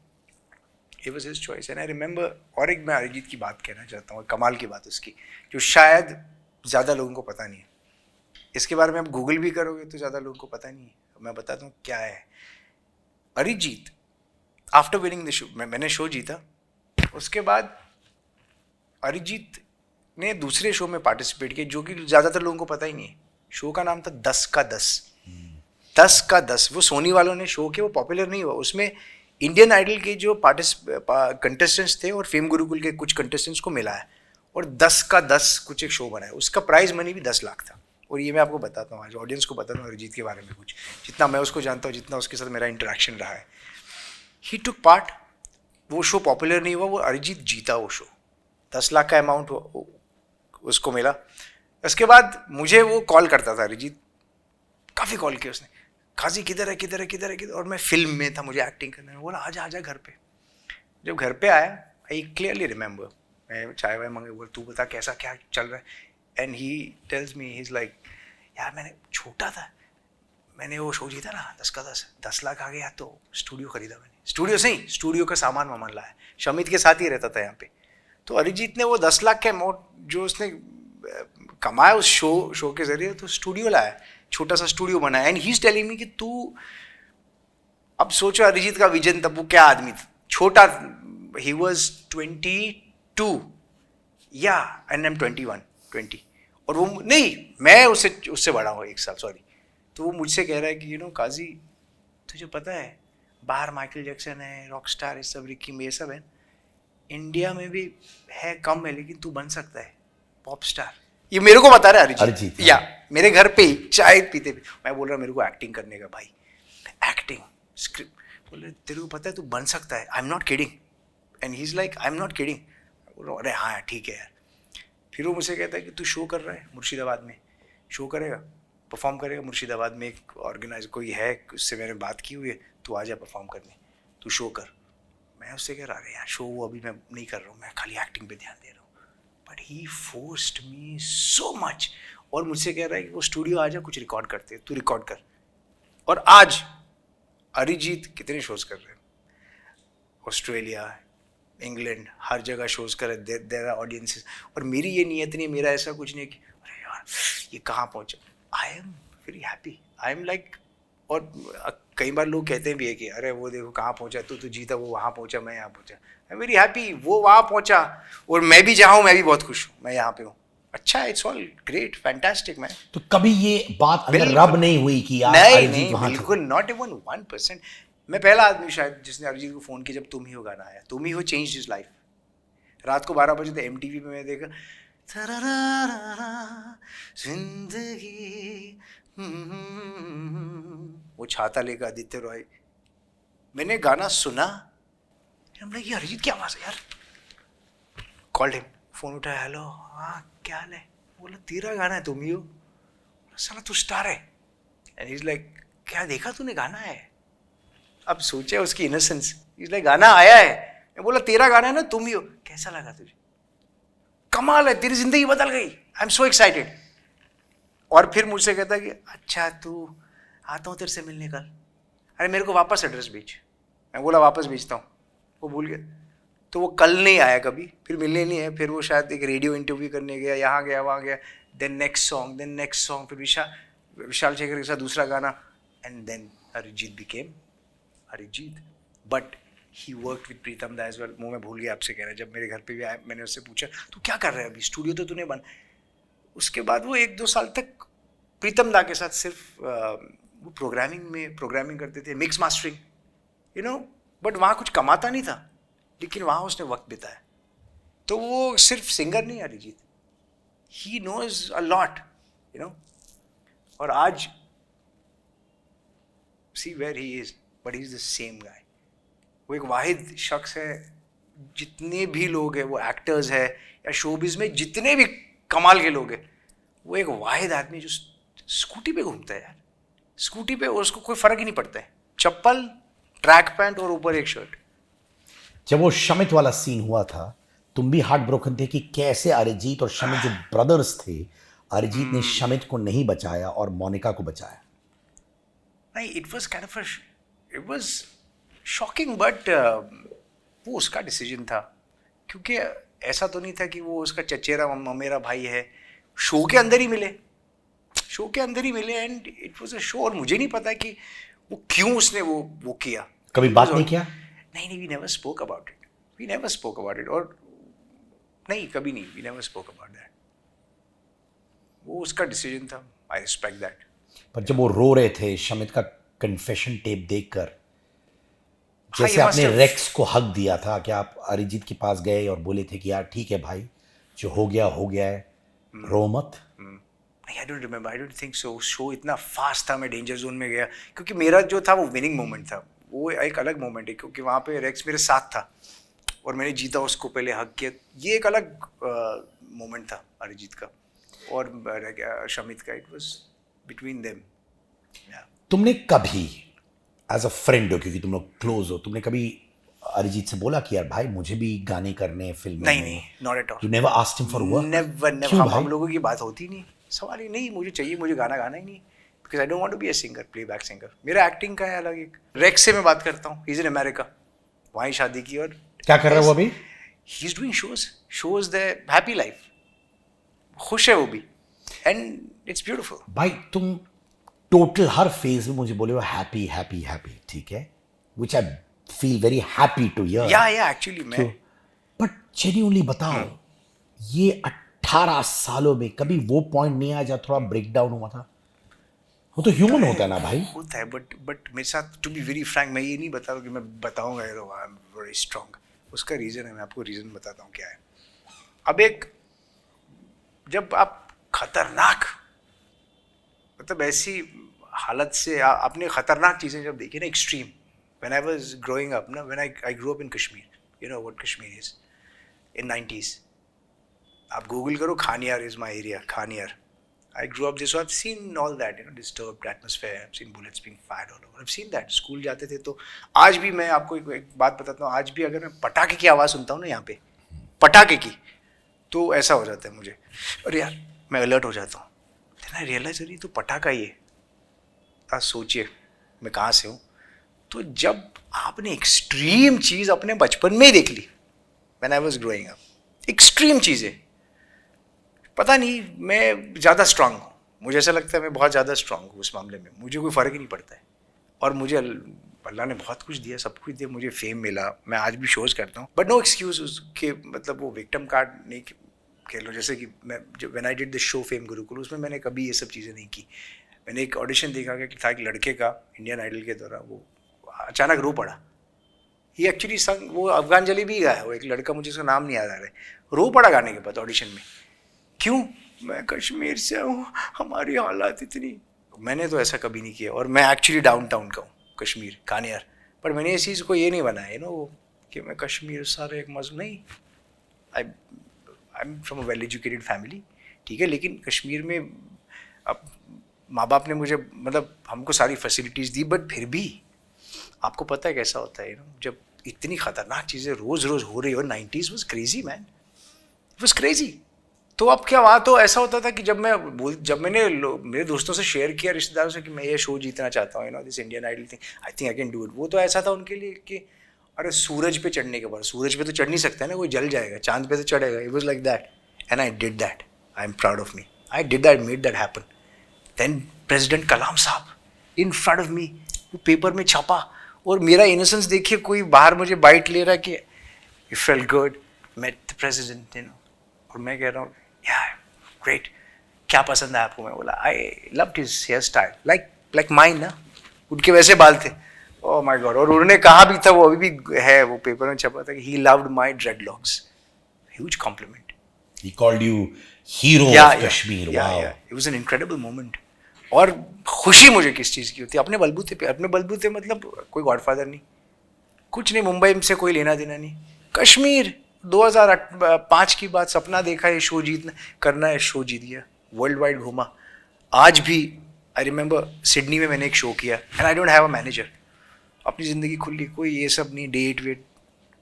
it was his choice. And I remember, और एक मैं अरिजीत की बात कहना चाहता हूँ, कमाल की बात उसकी, जो शायद ज़्यादा लोगों को पता नहीं है. इसके बारे में आप गूगल भी करोगे तो ज़्यादा लोगों को पता नहीं है. मैं बताता हूँ क्या है. Arijit after winning the show, मैंने शो जीता, उसके बाद अरिजीत ने दूसरे शो में पार्टिसिपेट किया, जो कि ज़्यादातर लोगों को पता ही नहीं है. शो का नाम था 10 का 10. 10 का 10. वो सोनी वालों ने शो किया, वो पॉपुलर नहीं हुआ. उसमें इंडियन आइडल के जो कंटेस्टेंट्स थे और फेम गुरुकुल के कुछ कंटेस्टेंट्स को मिला है, और 10 का 10 कुछ एक शो बनाया. उसका प्राइज मनी भी 10 लाख था. और ये मैं आपको बताता हूँ आज, ऑडियंस को बताता हूँ अरिजीत के बारे में कुछ, जितना मैं उसको जानता हूँ, जितना उसके साथ मेरा इंटरेक्शन रहा है. ही टुक पार्ट. वो शो पॉपुलर नहीं हुआ, वो अरिजीत जीता वो शो. 10 लाख का अमाउंट उसको मिला. उसके बाद मुझे वो कॉल करता था अरिजीत, काफ़ी कॉल किया उसने, काजी किधर है किधर है किधर है किधर. और मैं फिल्म में था, मुझे एक्टिंग करना है. बोला आजा आजा घर पे. जब घर पे आया, आई क्लियरली रिमेंबर, मैं चाय वाय मंगे, बोल तू बता कैसा क्या चल रहा है. And he tells me, he is like, यार मैंने छोटा था, मैंने वो शो जीता ना 10 का 10 लाख आ गया, तो स्टूडियो खरीदा मैंने. स्टूडियो से ही, स्टूडियो का सामान वामान लाया. शमित के साथ ही रहता था यहाँ पे. तो अरिजीत ने वो 10 लाख का अमाउंट जो उसने कमाया उस शो के जरिए, तो स्टूडियो लाया, छोटा सा स्टूडियो बनाया. And he is telling me कि तू, अब सोचो अरिजीत का विजन तब वो क्या आदमी था, छोटा. ही वॉज 22 या, एंड आई एम 20. और वो नहीं, मैं उससे बड़ा हूँ 1 साल, सॉरी. तो वो मुझसे कह रहा है कि यू नो काजी, तुझे पता है बाहर माइकल जैक्सन है, रॉक स्टार है, सब रिकी में, ये सब है, इंडिया में भी है, कम है, लेकिन तू बन सकता है. पॉप स्टार, ये मेरे को बता रहा है अरिजीत, या मेरे घर पे ही चाय पीते भी मैं बोल रहा मेरे को एक्टिंग करने का भाई, एक्टिंग स्क्रिप्ट, बोले तेरे को पता है तू बन सकता है, आई am not kidding, and he is like I am not kidding, बोल रहा अरे हाँ ठीक है यार। फिर वो मुझसे कहता है कि तू शो कर रहा है मुर्शिदाबाद में, शो करेगा, परफॉर्म करेगा मुर्शिदाबाद में, एक ऑर्गेनाइजर कोई है उससे मैंने बात की हुई है, तू आ जा परफॉर्म करने, तू शो कर। मैं उससे कह रहा अरे यार शो वो अभी मैं नहीं कर रहा हूँ, मैं खाली एक्टिंग पे ध्यान दे रहा हूँ, but he forced me so much, और मुझसे कह रहा है कि वो स्टूडियो आ जा कुछ रिकॉर्ड करते, तू रिकॉर्ड कर। और आज अरिजीत कितने शोज कर रहे हैं, ऑस्ट्रेलिया, इंग्लैंड, हर जगह शोज कर रहे, देयर आर ऑडियंसेस, और मेरी ये नीयत नहीं है, मेरा ऐसा कुछ नहीं है कि अरे यार ये कहाँ पहुँचा, आई am very happy, I am like, और कई बार लोग कहते हैं भी है कि अरे वो देखो कहाँ पहुँचा, तू जीता, वो वहाँ पहुँचा, मैं यहाँ पहुँचा, आई एम वेरी हैप्पी, वो वहाँ पहुँचा और मैं भी जहाँ हूँ मैं भी बहुत खुश हूँ, मैं यहाँ पे हूँ, अच्छा, it's all great, fantastic man. तो कभी ये बात अंदर बिल्कुल। रब नहीं हुई कि यार नहीं अरिजीत नहीं वहां था? बिल्कुल नॉट इवन 1%। मैं पहला आदमी शायद जिसने अरिजीत को फोन किया जब तुम ही हो गाना आया, तुम ही हो चेंज हिज लाइफ। रात को 12 बजे तो MTV पे मैं देखा जिंदगी, वो छाता लेकर आदित्य रॉय, मैंने गाना सुना, हमने ये अरिजीत की आवाज है यार। कॉल्ड हिम, फोन उठाया, हेलो हाँ क्या हाल है, बोला तेरा गाना है तुम ही हो, साला तू स्टार है, एंड ही इज लाइक क्या देखा तूने, गाना है। अब सोचे उसकी इनोसेंस, इज लाइक गाना आया है, मैं बोला तेरा गाना है ना तुम ही हो, कैसा लगा तुझे, कमाल है, तेरी जिंदगी बदल गई, आई एम सो एक्साइटेड। और फिर मुझसे कहता कि अच्छा तू, आता हूँ तेरे से मिलने कल, अरे मेरे को वापस एड्रेस भेज, मैं बोला वापस भेजता हूँ, वो भूल गया, तो वो कल नहीं आया कभी, फिर मिलने नहीं है, फिर वो शायद एक रेडियो इंटरव्यू करने गया, यहाँ गया वहाँ गया, देन नेक्स्ट सॉन्ग, फिर विशाल शेखर के साथ दूसरा गाना, and then Arijit became Arijit, but he work with Pritam da as well. मैं भूल गया आपसे कहना, जब मेरे घर पे भी आया मैंने उससे पूछा तू क्या कर रहा है अभी, स्टूडियो तो तूने बन, उसके बाद वो 1-2 साल तक प्रीतम दा के साथ सिर्फ वो प्रोग्रामिंग करते थे, mix mastering, you know, but वहाँ कुछ कमाता नहीं था, लेकिन वहाँ उसने वक्त बिताया। तो वो सिर्फ सिंगर नहीं Arijit, he knows a lot, you know, और आज see where he is, but he is the same guy. वो एक वाहिद शख्स है, जितने भी लोग हैं वो एक्टर्स है या शोबिज में जितने भी कमाल के लोग हैं, वो एक वाहिद आदमी जो स्कूटी पे घूमता है यार, स्कूटी पे, और उसको कोई फर्क ही नहीं पड़ता है, चप्पल, ट्रैक पैंट और ऊपर एक शर्ट। जब वो शमित वाला सीन हुआ था, तुम भी हार्ट ब्रोकन थे कि कैसे अरिजीत और शमित जो ब्रदर्स थे, अरिजीत ने शमित को नहीं बचाया और मोनिका को बचाया। नहीं, इट वाज शॉकिंग, बट वो उसका डिसीजन था, क्योंकि ऐसा तो नहीं था कि वो उसका चचेरा मेरा भाई है, शो के अंदर ही मिले, and it was a show, और मुझे नहीं पता कि वो क्यों उसने वो किया। कभी बात नहीं किया? नहीं, we never spoke about it, और नहीं कभी नहीं, we never spoke about that, वो उसका डिसीजन था, आई रिस्पेक्ट दैट। पर जब वो रो रहे थे शमित का कन्फेशन टेप देखकर, जैसे हाँ, आपने रेक्स को हक दिया था कि आप अरिजीत के पास गए और बोले थे कि यार ठीक है भाई, जो हो गया है, रो मत। नहीं, I don't think so. Show इतना फास्ट था, मैं डेंजर जोन में गया, क्योंकि मेरा जो था वो विनिंग मोमेंट था, वो एक अलग मोमेंट है, क्योंकि वहाँ पे रेक्स मेरे साथ था और मैंने जीता, उसको पहले हक किया, ये एक अलग मोमेंट था अरिजीत का और शमित का, इट वाज बिटवीन देम। तुमने कभी एज अ फ्रेंड हो, क्योंकि तुम लोग क्लोज हो, तुमने कभी अरिजीत से बोला कि यार भाई मुझे भी गाने करने हैं फिल्म में? नहीं, not at all. You never asked him for work? Never. हम लोगों की बात होती नहीं, सवाल ही नहीं, मुझे चाहिए, मुझे गाना गाना ही नहीं, because I don't want to be a singer, playback singer. मेरा एक्टिंग का है अलग एक। रेक्स से मैं बात करता हूँ, ही इज इन अमेरिका, वहीं शादी की, और क्या कर रहा है वो अभी? He is doing shows the happy life, खुश है वो भी, एंड इट्स ब्यूटीफुल। भाई तुम टोटल हर फेज में मुझे बोले हो हैप्पी हैप्पी हैप्पी, ठीक है, which I feel very happy to hear. या एक्चुअली मैं, बट जेन्युइनली बताओ, ये 18 सालों में कभी वो पॉइंट नहीं आया जब थोड़ा ब्रेक डाउन हुआ था? वो तो ह्यूमन होता है ना भाई। होता है, बट मेरे साथ, टू बी वेरी फ्रैंक, मैं ये नहीं बता रहा कि मैं बताऊंगा आई एम वेरी स्ट्रांग, उसका रीज़न है, मैं आपको रीज़न बताता हूँ क्या है। अब एक जब आप खतरनाक मतलब ऐसी हालत से आपने खतरनाक चीज़ें जब देखी ना, extreme, when I was growing up ना, when I grow up in Kashmir, you know what Kashmir is, in 90s, आप गूगल करो, Khanyar is my area, Khanyar. I grew up there, so I've seen all that, you know, disturbed atmosphere. I've seen bullets being fired all over. I've seen that. School जाते थे तो आज भी मैं आपको एक बात बताता हूँ, आज भी अगर मैं पटाखे की आवाज़ सुनता हूँ ना यहाँ पे, पटाखे की, तो ऐसा हो जाता है मुझे, और यार मैं अलर्ट हो जाता हूँ. Then I realize अरे तो पटाखा ही है. आप सोचिए मैं कहाँ से हूँ. तो जब आपने एक्सट्रीम चीज़ अपने बचपन में ही देख ली, when I was growing up, extreme चीज़ें, पता नहीं मैं ज़्यादा स्ट्रांग हूँ, मुझे ऐसा लगता है मैं बहुत ज़्यादा स्ट्रांग हूँ उस मामले में, मुझे कोई फ़र्क ही नहीं पड़ता है. और मुझे अल्लाह ने बहुत कुछ दिया, सब कुछ दिया, मुझे फेम मिला, मैं आज भी शोज़ करता हूँ, बट नो एक्सक्यूज़ उसके, मतलब वो विक्टिम कार्ड नहीं कह लो. जैसे कि मैं जब when I did the show fame Gurukul, उसमें मैंने कभी ये सब चीज़ें नहीं की. मैंने एक ऑडिशन देखा कि था एक लड़के का इंडियन आइडल के दौरान, वो अचानक रो पड़ा. ही एक्चुअली संग, वो अफगान जली भी गाया, वो एक लड़का, मुझे उसका नाम नहीं याद आ रहा है, रो पड़ा गाने के बाद ऑडिशन में. क्यों? मैं कश्मीर से हूँ, हमारी हालात इतनी. मैंने तो ऐसा कभी नहीं किया, और मैं एक्चुअली डाउन टाउन का हूँ, कश्मीर, खानियार. पर मैंने इस चीज़ को ये नहीं बनाया, यू नो, कि मैं कश्मीर सारे एक मज़ नहीं. I am from a well educated family, ठीक है, लेकिन कश्मीर में अब माँ बाप ने मुझे, मतलब हमको सारी फैसिलिटीज़ दी, बट फिर भी आपको पता है कैसा होता है, यू नो, जब इतनी ख़तरनाक चीज़ें रोज़ रोज़ हो रही हो. 90s was crazy man, it was crazy. तो अब क्या, वहाँ तो ऐसा होता था कि जब मैंने मेरे दोस्तों से शेयर किया, रिश्तेदारों से, कि मैं ये शो जीतना चाहता हूँ, you know, this Indian idol thing, I think I can do it, वो तो ऐसा था उनके लिए कि अरे सूरज पे चढ़ने के बाद, सूरज पे तो चढ़ नहीं सकता है ना, कोई जल जाएगा, चांद पे तो चढ़ेगा. It was like that, and I did that. I am proud of me, I did that, made that happen. Then president Kalam sahab in front of me, वो पेपर में छपा, और मेरा इनोसेंस देखिए, कोई बाहर मुझे बाइट ले रहा है कि you felt good, met the president, you know, और मैं कह रहा हूँ यार ग्रेट, क्या पसंद है आपको? मैं बोला I loved his hair style, like mine ना, उनके वैसे बाल थे. Oh my god. और उन्होंने कहा भी था, वो अभी भी है, वो पेपर में छपा था, कि he loved my dreadlocks. Huge complement. He called you hero of Kashmir. Wow. It was an incredible moment. और खुशी मुझे किस चीज़ की होती है? अपने बलबूते पे, अपने बलबूते, मतलब कोई गॉडफादर नहीं, कुछ नहीं, मुंबई से कोई लेना देना नहीं, कश्मीर 2005 की बात, सपना देखा है शो जीतना करना है, शो जीत गया, वर्ल्ड वाइड घूमा. आज भी आई रिमेंबर सिडनी में मैंने एक शो किया, and I don't have a manager. अपनी ज़िंदगी खुली, कोई ये सब नहीं, डेट वेट,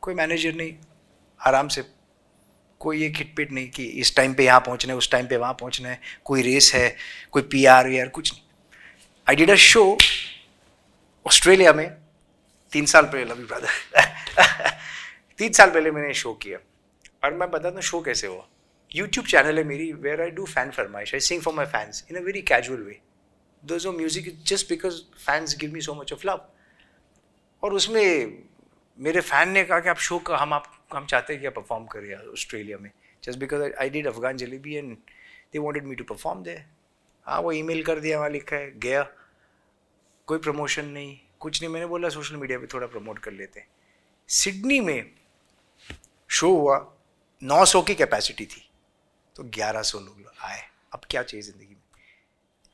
कोई मैनेजर नहीं, आराम से, कोई ये खिटपिट नहीं कि इस टाइम पे यहाँ पहुँचना है, उस टाइम पे वहाँ पहुँचना है, कोई रेस है, कोई PR यार, कुछ नहीं. I did a show Australia में 3 साल पहले, लव यू ब्रदर 3 साल पहले मैंने शो किया. और मैं बताता हूँ शो कैसे हुआ. यूट्यूब चैनल है मेरी, वेयर आई डू फैन फरमाइश, I sing for my fans in a very casual way. Those of music just because fans give me so much of love. और उसमें मेरे फैन ने कहा कि आप शो का हम चाहते हैं कि आप परफॉर्म करिए ऑस्ट्रेलिया में, just because I did Afghan Jalebi and they wanted me to perform there. हाँ, वो ईमेल कर दिया, वहाँ लिखा है, गया, कोई प्रमोशन नहीं, कुछ नहीं. मैंने बोला सोशल मीडिया पे थोड़ा प्रमोट कर लेते हैं. सिडनी में शो हुआ, 900 की कैपेसिटी थी, तो 1100 लोग आए. अब क्या चाहिए ज़िंदगी में?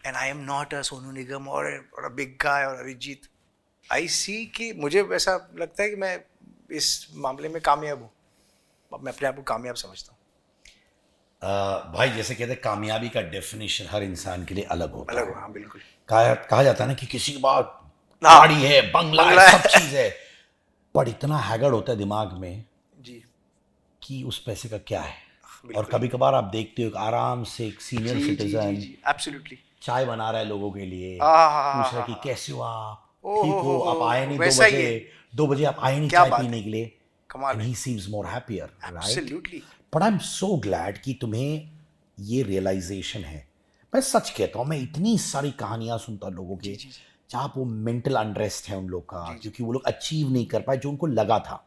And I am not a Sonu Nigam or a big guy और अरिजीत. आई सी कि मुझे ऐसा लगता है कि मैं इस मामले में कामयाब हूँ. अब मैं अपने आप को कामयाब समझता हूँ. भाई, जैसे कहते हैं, कामयाबी का डेफिनेशन हर इंसान के लिए अलग होता है. अलग, हाँ बिल्कुल. कहा जाता है ना कि किसी के पास हाँ, गाड़ी है, बंगला है, सब चीज़ है, पर इतना हैगड़ होता है दिमाग में जी, कि उस पैसे का क्या है. बिल्कुल. और कभी कभार आप देखते हो आराम से एक सीनियर सिटीजन एब्सोल्युटली चाय बना रहा है लोगों के लिए, हाँ, पूछ रहा है कि कैसे हो आप, ओह, ठीक हो, हो, आप आए नहीं वैसा ही है. 2 बजे आप आए नहीं क्या चाय बात पीने के लिए. कमाल एंड है. ही seems more happier, right? Absolutely. But I am so glad कि तुम्हें ये रियलाइजेशन है. मैं सच कहता हूँ, मैं इतनी सारी कहानियां सुनता लोगों के, जहाँ वो मेंटल अनरेस्ट है उन लोग का, क्योंकि वो लोग अचीव नहीं कर पाए जो उनको लगा था.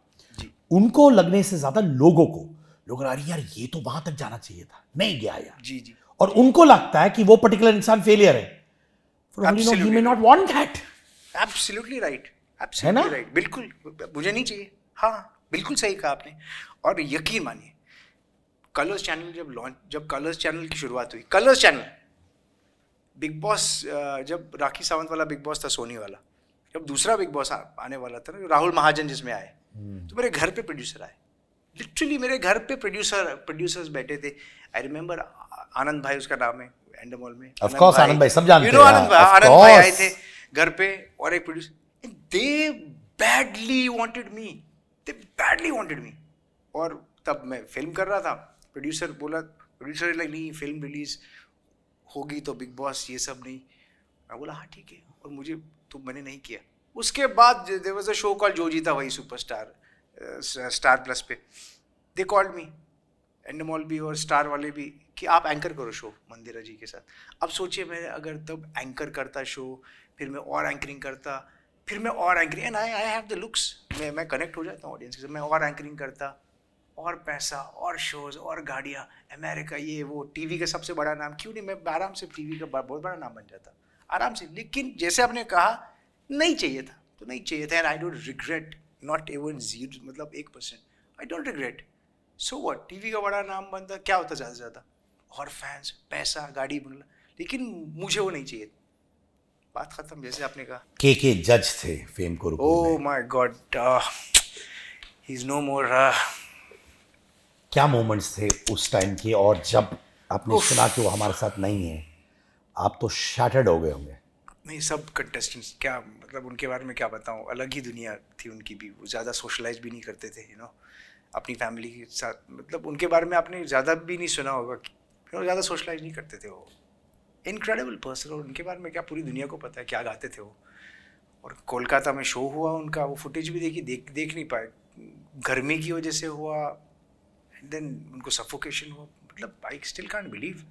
उनको लगने से ज्यादा लोगों को लोग, अरे यार ये तो वहां तक जाना चाहिए था, नहीं गया यार. जी. और उनको लगता है कि वो पर्टिकुलर इंसान फेलियर है. For all you know, he may not want that. Absolutely right, है ना? Absolutely right. बिल्कुल, मुझे नहीं चाहिए. हाँ, बिल्कुल सही कहा आपने. और यकीन मानिए, कलर्स चैनल जब कलर्स चैनल की शुरुआत हुई, कलर्स चैनल, बिग बॉस, जब राखी सावंत वाला बिग बॉस था सोनी वाला, जब दूसरा बिग बॉस आने वाला था ना, राहुल महाजन जिसमें आए, तो मेरे घर पे प्रोड्यूसर आए, लिटरली मेरे घर पे प्रोड्यूसर्स बैठे थे। आई रिमेम्बर आनंद भाई उसका नाम है, एंडमॉल में, ऑफ कोर्स आनंद भाई सब जानते हैं, आनंद भाई आए थे घर पे, और एक प्रोड्यूसर, दे बैडली वांटेड मी, और तब मैं फिल्म कर रहा था, प्रोड्यूसर लाइक नहीं, फिल्म रिलीज होगी तो बिग बॉस ये सब नहीं। मैं बोला हाँ ठीक है, और मुझे तो मैंने नहीं किया। उसके बाद there was a show called जो जीता वही सुपरस्टार, स्टार प्लस पे, दे कॉल्ड मी, एंडमॉल भी और स्टार वाले भी, कि आप एंकर करो शो मंदिरा जी के साथ। अब सोचिए मैं अगर तब एंकर करता शो, फिर मैं और एंकरिंग करता, फिर मैं और anchoring, and I have the looks, मैं कनेक्ट हो जाता हूँ ऑडियंस के साथ, मैं और एंकरिंग करता, और पैसा और शोज और गाड़ियाँ, अमेरिका, ये वो, टीवी का सबसे बड़ा नाम, क्यों नहीं, मैं आराम से टीवी का बहुत बड़ा नाम बन जाता आराम से। लेकिन जैसे आपने कहा, नहीं चाहिए था तो नहीं चाहिए था, and I don't regret, not even zero, मतलब 1%, I don't regret. So what, TV का बड़ा नाम बनता, क्या होता ज़्यादा से ज़्यादा, और फैंस, पैसा, गाड़ी बनना, लेकिन मुझे वो नहीं चाहिए। बात खत्म, जैसे आपने कहा। के जज थे फेम गुरुकुल ओह में। My god, he is no more. क्या मोमेंट्स थे उस टाइम के, और जब आपने सुना कि वो हमारे साथ नहीं है, आप तो शैटर्ड हो गए होंगे। नहीं, सब कंटेस्टेंट्स, क्या मतलब उनके बारे में क्या बताऊं, अलग ही दुनिया थी उनकी भी, वो ज़्यादा सोशलाइज भी नहीं करते थे, अपनी फैमिली के साथ, मतलब उनके बारे में आपने ज़्यादा भी नहीं सुना होगा, ज़्यादा सोशलाइज नहीं करते थे वो। इनक्रेडिबल पर्सन, और उनके बारे में क्या पूरी दुनिया को पता है क्या गाते थे वो। और कोलकाता में शो हुआ उनका, वो फुटेज भी देखी, देख नहीं पाए, गर्मी की वजह से हुआ, एंड देन उनको सफोकेशन हुआ, मतलब आई स्टिल कांट बिलीव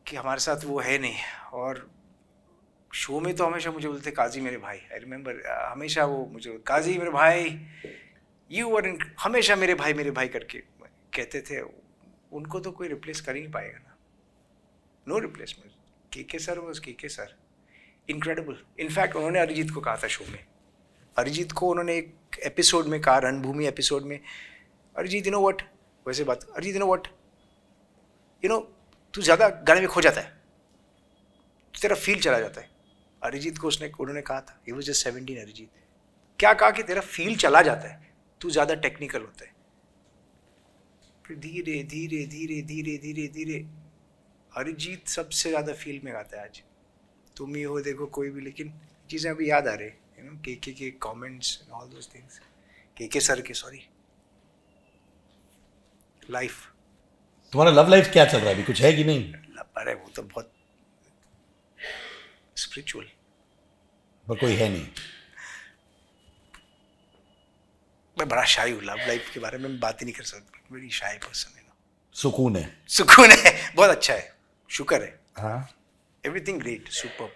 कि हमारे साथ वो है नहीं। और शो में तो हमेशा मुझे बोलते काजी मेरे भाई, आई रिमेम्बर, हमेशा वो मुझे काजी मेरे भाई, यू वर इन, हमेशा मेरे भाई करके कहते थे। उनको तो कोई रिप्लेस कर ही नहीं पाएगा ना, नो रिप्लेसमेंट। के सर वॉज के सर, इनक्रेडिबल। इनफैक्ट उन्होंने अरिजीत को कहा था शो में, अरिजीत को उन्होंने एक एपिसोड में कहा, रणभूमि एपिसोड में, अरिजीत व्हाट, वैसे बात, अरिजीत व्हाट, तू ज़्यादा गाने में खो जाता है, तेरा फील चला जाता है। अरिजीत को उन्होंने कहा था, ही वाज जस्ट 17, अरिजीत, क्या कहा कि तेरा फील चला जाता है, तू ज़्यादा टेक्निकल होता है। फिर धीरे धीरे धीरे धीरे धीरे धीरे अरिजीत सबसे ज़्यादा फील में गाता है आज। तुम ही हो देखो कोई भी, लेकिन चीज़ें अभी याद आ रही, के comments and all those things, के सर के, सॉरी, लाइफ। तुम्हारा लव लाइफ क्या चल रहा है अभी, कुछ है कि नहीं? अरे वो तो बहुत स्पिरिचुअल, पर कोई है नहीं। मैं बड़ा शाई हूँ, लव लाइफ के बारे में बात ही नहीं कर सकता, वेरी शाई पर्सन है ना। सुकून है, सुकून है, बहुत अच्छा है, शुक्र है, हाँ। Everything great, super.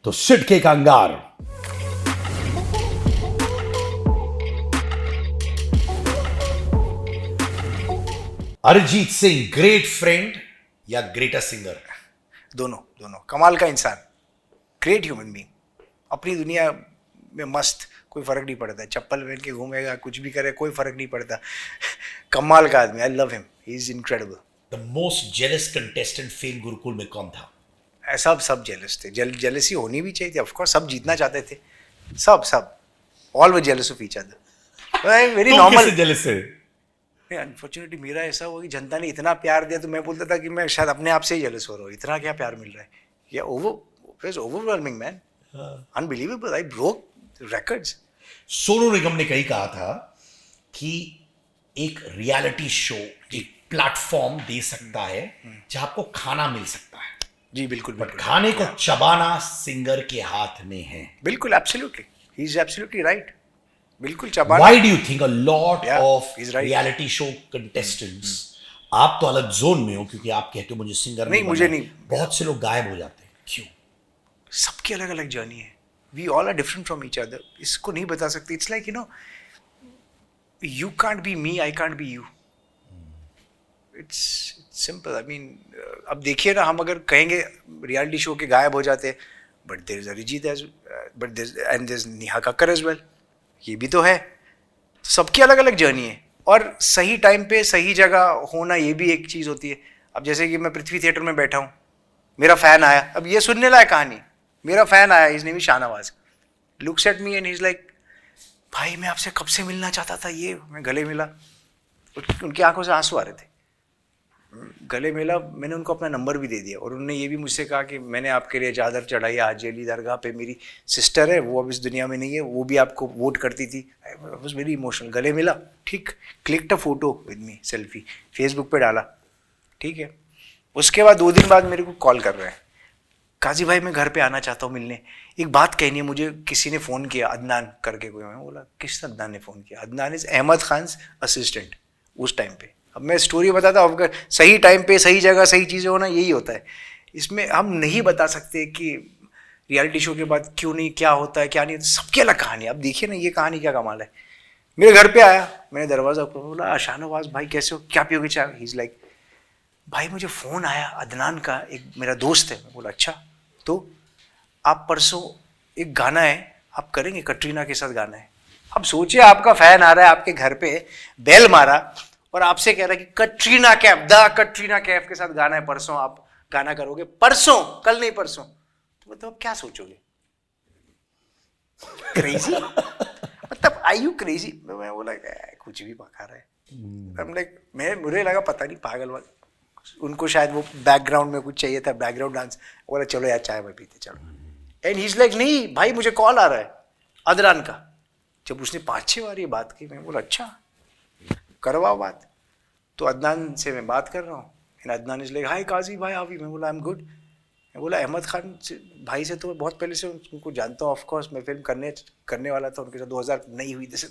तो सिट के कंगार, अरिजीत सिंह ग्रेट फ्रेंड या ग्रेटेस्ट सिंगर? दोनों कमाल का इंसान, ग्रेट ह्यूमन बीइंग, अपनी दुनिया में मस्त, कोई फर्क नहीं पड़ता, चप्पल पहन के घूमेगा, कुछ भी करे, कोई फर्क नहीं पड़ता, कमाल का आदमी, I love him, he is incredible. The most jealous contestant fame Gurukul में कौन था? सब जेलस थे, जेलसी होनी भी चाहिए थी, ऑफ कोर्स, सब जीतना चाहते थे, सब all were jealous of each other, very normal. Jealous है? अनफॉर्चुनेटली मेरा ऐसा हुआ कि जनता ने इतना प्यार दिया, तो मैं बोलता था कि मैं शायद अपने आप से ही जेलस हो रहा हूँ, इतना क्या प्यार मिल रहा है, yeah overwhelming man, unbelievable, I broke records. Sonu Nigam ने कहीं कहा था कि एक रियलिटी शो एक प्लेटफॉर्म दे सकता है जहां आपको खाना मिल सकता है। जी बिल्कुल, बट खाने को चबाना सिंगर के हाथ में है। बिल्कुल, absolutely, he is absolutely right, बिल्कुल चबाना। Why do you think a lot of he's right. reality show contestants, आप तो अलग जोन में हो क्योंकि आप कहते हो मुझे सिंगर नहीं, मुझे नहीं, बहुत से लोग गायब हो जाते हैं, क्यों? सबकी अलग अलग जर्नी है, we all are different from each other, इसको नहीं बता सकते। It's like you can't be me, I can't be you, it's simple. I mean, अब देखिए ना, हम अगर कहेंगे रियलिटी शो के गायब हो जाते, but there is Arijit and there is Neha Kakkar as well, ये भी तो है, सबकी अलग अलग जर्नी है। और सही टाइम पे सही जगह होना ये भी एक चीज़ होती है. अब जैसे कि मैं पृथ्वी थिएटर में बैठा हूँ, मेरा फैन आया, अब ये सुनने लायक कहानी, मेरा फैन आया, his name is Shahnawaz, looks at me and he is like, भाई मैं आपसे कब से मिलना चाहता था, ये मैं गले मिला, उनकी आंखों से आंसू आ रहे थे, गले मिला, मैंने उनको अपना नंबर भी दे दिया और उन्होंने ये भी मुझसे कहा कि मैंने आपके लिए चादर चढ़ाई हाजी अली दरगाह पे, मेरी सिस्टर है वो अब इस दुनिया में नहीं है, वो भी आपको वोट करती थी. I was very emotional. गले मिला, ठीक, clicked a photo with me, selfie Facebook पे डाला, ठीक है. उसके बाद 2 दिन बाद मेरे को कॉल कर रहे हैं, काजी भाई मैं घर पे आना चाहता हूँ मिलने, एक बात कहनी है मुझे, किसी ने फ़ोन किया, अदनान करके कोई. मैं बोला किस अदनान ने फ़ोन किया? अदनान इज़ अहमद खान असिस्टेंट उस टाइम पे. अब मैं स्टोरी बताता हूँ, अगर सही टाइम पे सही जगह सही चीज़ें होना यही होता है. इसमें हम नहीं बता सकते कि रियलिटी शो के बाद क्यों नहीं, क्या होता है क्या नहीं, सबकी अलग कहानी. अब देखिए ना ये कहानी क्या कमाल है. मेरे घर पे आया, मैंने दरवाज़ा खोला, बोला शाहनवाज भाई कैसे हो, क्या पियोगे चाय? ही इज़ लाइक, भाई मुझे फ़ोन आया अदनान का, एक मेरा दोस्त है. मैं बोला अच्छा, तो आप परसों एक गाना है आप करेंगे, कटरीना के साथ गाना है. अब सोचिए आपका फैन आ रहा है आपके घर पे, बेल मारा और आपसे कह रहा है कि कटरीना कैफ, कटरीना कैफ के साथ गाना है, परसों आप गाना करोगे, परसों, कल नहीं परसों. तो मतलब आप क्या सोचोगे? क्रेजी, मतलब आई यू क्रेजी? मैं बोला कुछ भी पका रहा है. मैं मुझे लगा पता नहीं पागल वाला, उनको शायद वो बैकग्राउंड में कुछ चाहिए था, बैकग्राउंड डांस. बोला चलो यार चाय वाय पीते चलो. एंड ही इज लाइक नहीं भाई मुझे कॉल आ रहा है अदनान का. जब उसने 5-6 बार ये बात की, मैं बोला अच्छा करवाओ बात. तो अदनान से मैं बात कर रहा हूँ, and Adnan is like hi Kazi भाई हावी. मैं बोला आई एम गुड. मैं बोला अहमद खान भाई से तो मैं बहुत पहले से उनको जानता हूँ, ऑफकोर्स मैं फिल्म करने वाला था उनके साथ, 2000 नहीं हुई जैसे.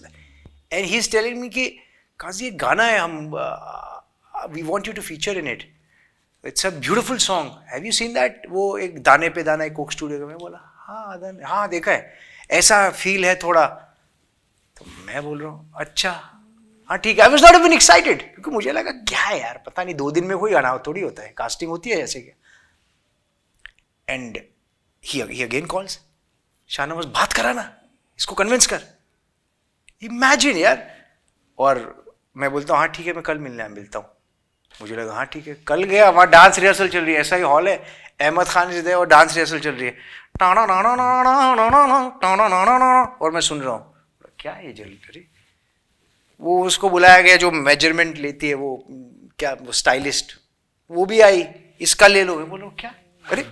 And he is telling me कि काजी एक गाना है, हम we want you to feature in it, it's a beautiful song, have you seen that? वो एक दाने पे दाना एक कोक स्टूडियो का. मैं बोला हाँ हाँ देखा है, ऐसा फील है थोड़ा. तो मैं बोल रहा हूँ अच्छा हाँ ठीक है. I was not even excited, क्योंकि मुझे लगा क्या है यार, पता नहीं 2 दिन में कोई गाना थोड़ी होता है, कास्टिंग होती है जैसे कि. And he again calls, Shahnawaz बात करा ना, इसको कन्विंस कर. इमेजिन यार. और मैं बोलता हूँ हाँ ठीक है मैं कल मिलता हूँ. मुझे लगा हाँ ठीक है. कल गया, वहाँ डांस रिहर्सल चल रही है, ऐसा ही हॉल है, अहमद खान जी और डांस रिहर्सल चल रही है, और मैं सुन रहा हूँ क्या है जल रही. वो उसको बुलाया गया जो मेजरमेंट लेती है, वो क्या वो स्टाइलिस्ट, वो भी आई, इसका ले लो. मैं बोलो क्या, अरे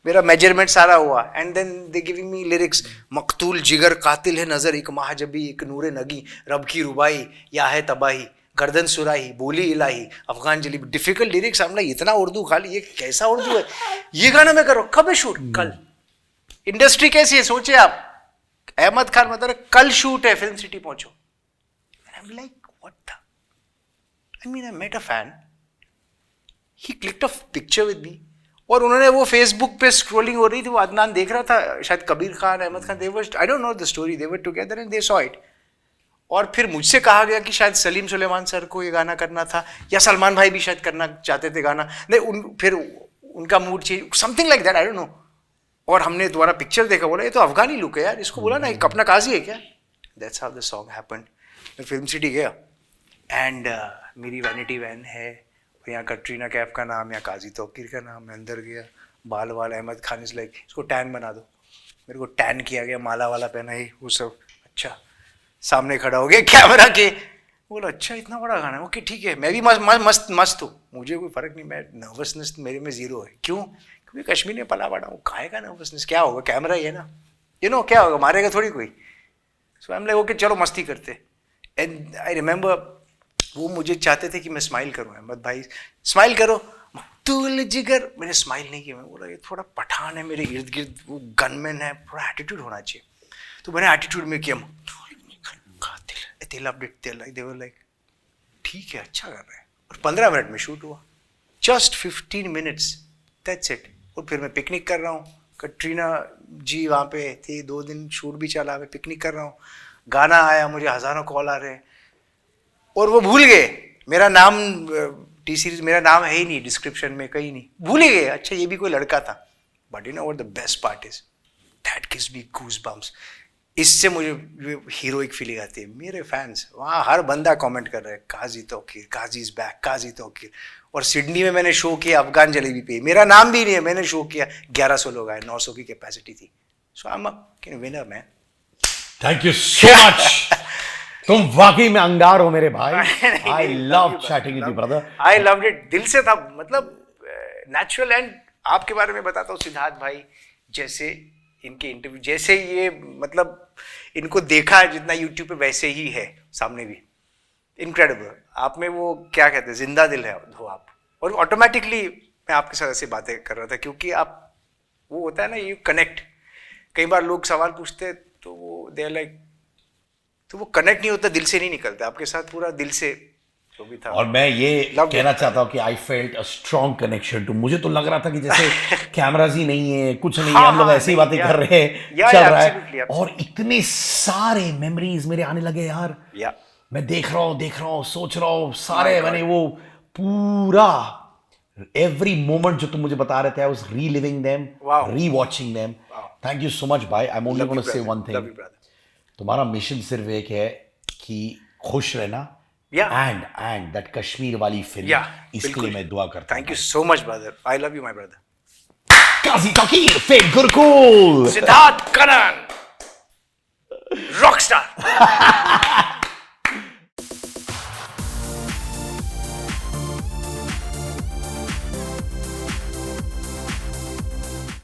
मेरा मेजरमेंट सारा हुआ. And then they giving me lyrics, मकतूल जिगर कातिल है नजर, एक महाजबी एक नूरे नगी, रब की रुबाई या है तबाही, गर्दन सुराही बोली इलाही, अफगान जली. Difficult lyrics. हम इतना उर्दू खाली, ये कैसा उर्दू है, ये गाना मैं करो. कब है शूट? कल. इंडस्ट्री कैसी है सोचिए आप, अहमद खान मतलब कल शूट है, फिल्म सिटी पहुंचो. I'm like what the, I mean I met a fan, he clicked a picture with me, और उन्होंने वो फेसबुक पे स्क्रॉलिंग हो रही थी, वो अदनान देख रहा था, शायद Kabir Khan Ahmad Khan, they were, I don't know the story, they were together and they saw it. और फिर मुझसे कहा गया कि शायद सलीम सुलेमान सर को ये गाना करना था, या सलमान भाई भी शायद करना चाहते थे गाना, नहीं फिर उनका mood change, something like that, I don't no. और हमने दोबारा पिक्चर देखा, बोला ये तो अफगानी लुक है यार, इसको बोला ना एक अपना काजी है क्या. That's how the song happened. मैं फिल्म सिटी गया एंड मेरी वैनिटी वैन है, यहाँ कटरीना कैफ का नाम, यहाँ काजी तौकीर का नाम. मैं अंदर गया, बाल वाल, अहमद खान इज लाइक इसको टैन बना दो. मेरे को टैन किया गया, माला वाला पहना ही वो सब. अच्छा, सामने खड़ा हो गया कैमरा के, बोला अच्छा इतना बड़ा गाना है, ओके ठीक है. मैं भी मस्त हूँ, मुझे कोई फर्क नहीं, मैं नर्वसनेस मेरे में जीरो है. क्यों? क्योंकि कश्मीर में पला बड़ा हूँ, काहे का नर्वसनेस, क्या होगा, कैमरा ही है ना, यू नो क्या होगा, मारेगा थोड़ी कोई. सो आई एम लाइक ओके चलो मस्ती करते. एंड आई रिमेंबर वो मुझे चाहते थे कि मैं स्माइल करूँ, अहमद भाई स्माइल करो, मकतूल जिगर. मैंने स्माइल नहीं किया. मैं बोला ये थोड़ा पठान है मेरे इर्द गिर्द, वो गनमैन है, थोड़ा एटीट्यूड होना चाहिए. तो मैंने एटीट्यूड में किया, ठीक है अच्छा कर रहे हैं. और 15 मिनट में शूट हुआ, जस्ट 15 मिनट्स, दैट्स इट. और फिर मैं पिकनिक कर रहा हूँ, कटरीना जी वहाँ पे थी, 2 दिन शूट भी चला, मैं पिकनिक कर रहा हूँ, गाना आया, मुझे हज़ारों कॉल आ रहे हैं. और वो भूल गए मेरा नाम, टी सीरीज मेरा नाम है ही नहीं डिस्क्रिप्शन में, कहीं नहीं, भूल ही गए. अच्छा ये भी कोई लड़का था. But you know what the best part is, that gives me goose bumps. इससे मुझे हीरोइक फीलिंग आती है। मेरे फैंस वहाँ हर बंदा कमेंट कर रहा है काजी तौकीर, काजी इज बैक, काजी तौकीर। और सिडनी में मैंने शो किया अफगान जलेबी पे, मेरा नाम भी नहीं है, मैंने शो किया, 1100 लोग आए, 900 की कैपेसिटी थी। So I am a winner man. Thank you so much. तुम वाकई में अंगार हो मेरे भाई। I love chatting with you brother. I loved it, दिल से था, मतलब नेचुरल। एंड आपके बारे में बताता हूँ सिद्धार्थ भाई, जैसे इनके इंटरव्यू, जैसे ये मतलब इनको देखा है जितना यूट्यूब पे वैसे ही है सामने भी। इनक्रेडिबल, आप में वो क्या कहते हैं, जिंदा दिल है हो आप। और ऑटोमेटिकली मैं आपके साथ ऐसे बातें कर रहा था क्योंकि आप, वो होता है ना, यू कनेक्ट। कई बार लोग सवाल पूछते हैं तो वो दे लाइक, तो वो कनेक्ट नहीं होता, दिल से नहीं निकलता। आपके साथ पूरा दिल से जो भी था। और मैं ये कहना चाहता हूँ कि I felt a strong connection too. मुझे तो लग रहा था कि जैसे कैमराज ही नहीं है, कुछ नहीं है, हम लोग ऐसी बातें कर रहे हैं, चल रहा है। और इतने सारे मेमोरीज मेरे आने लगे यार। मैं देख रहा हूँ, सोच रहा हूँ, सारे मैंने वो पूरा एवरी मोमेंट जो तुम मुझे बता रहे थे, I was reliving them, rewatching them. Thank you so much भाई। I am only gonna say one thing, तुम्हारा मिशन सिर्फ एक है कि खुश रहना। एंड दैट कश्मीर वाली फिल्म, इसके लिए मैं दुआ करता हूं। Thank you so much brother, I love you my brother. Kazi Touqeer, fame Gurukul, Siddharth Kannan, Rockstar.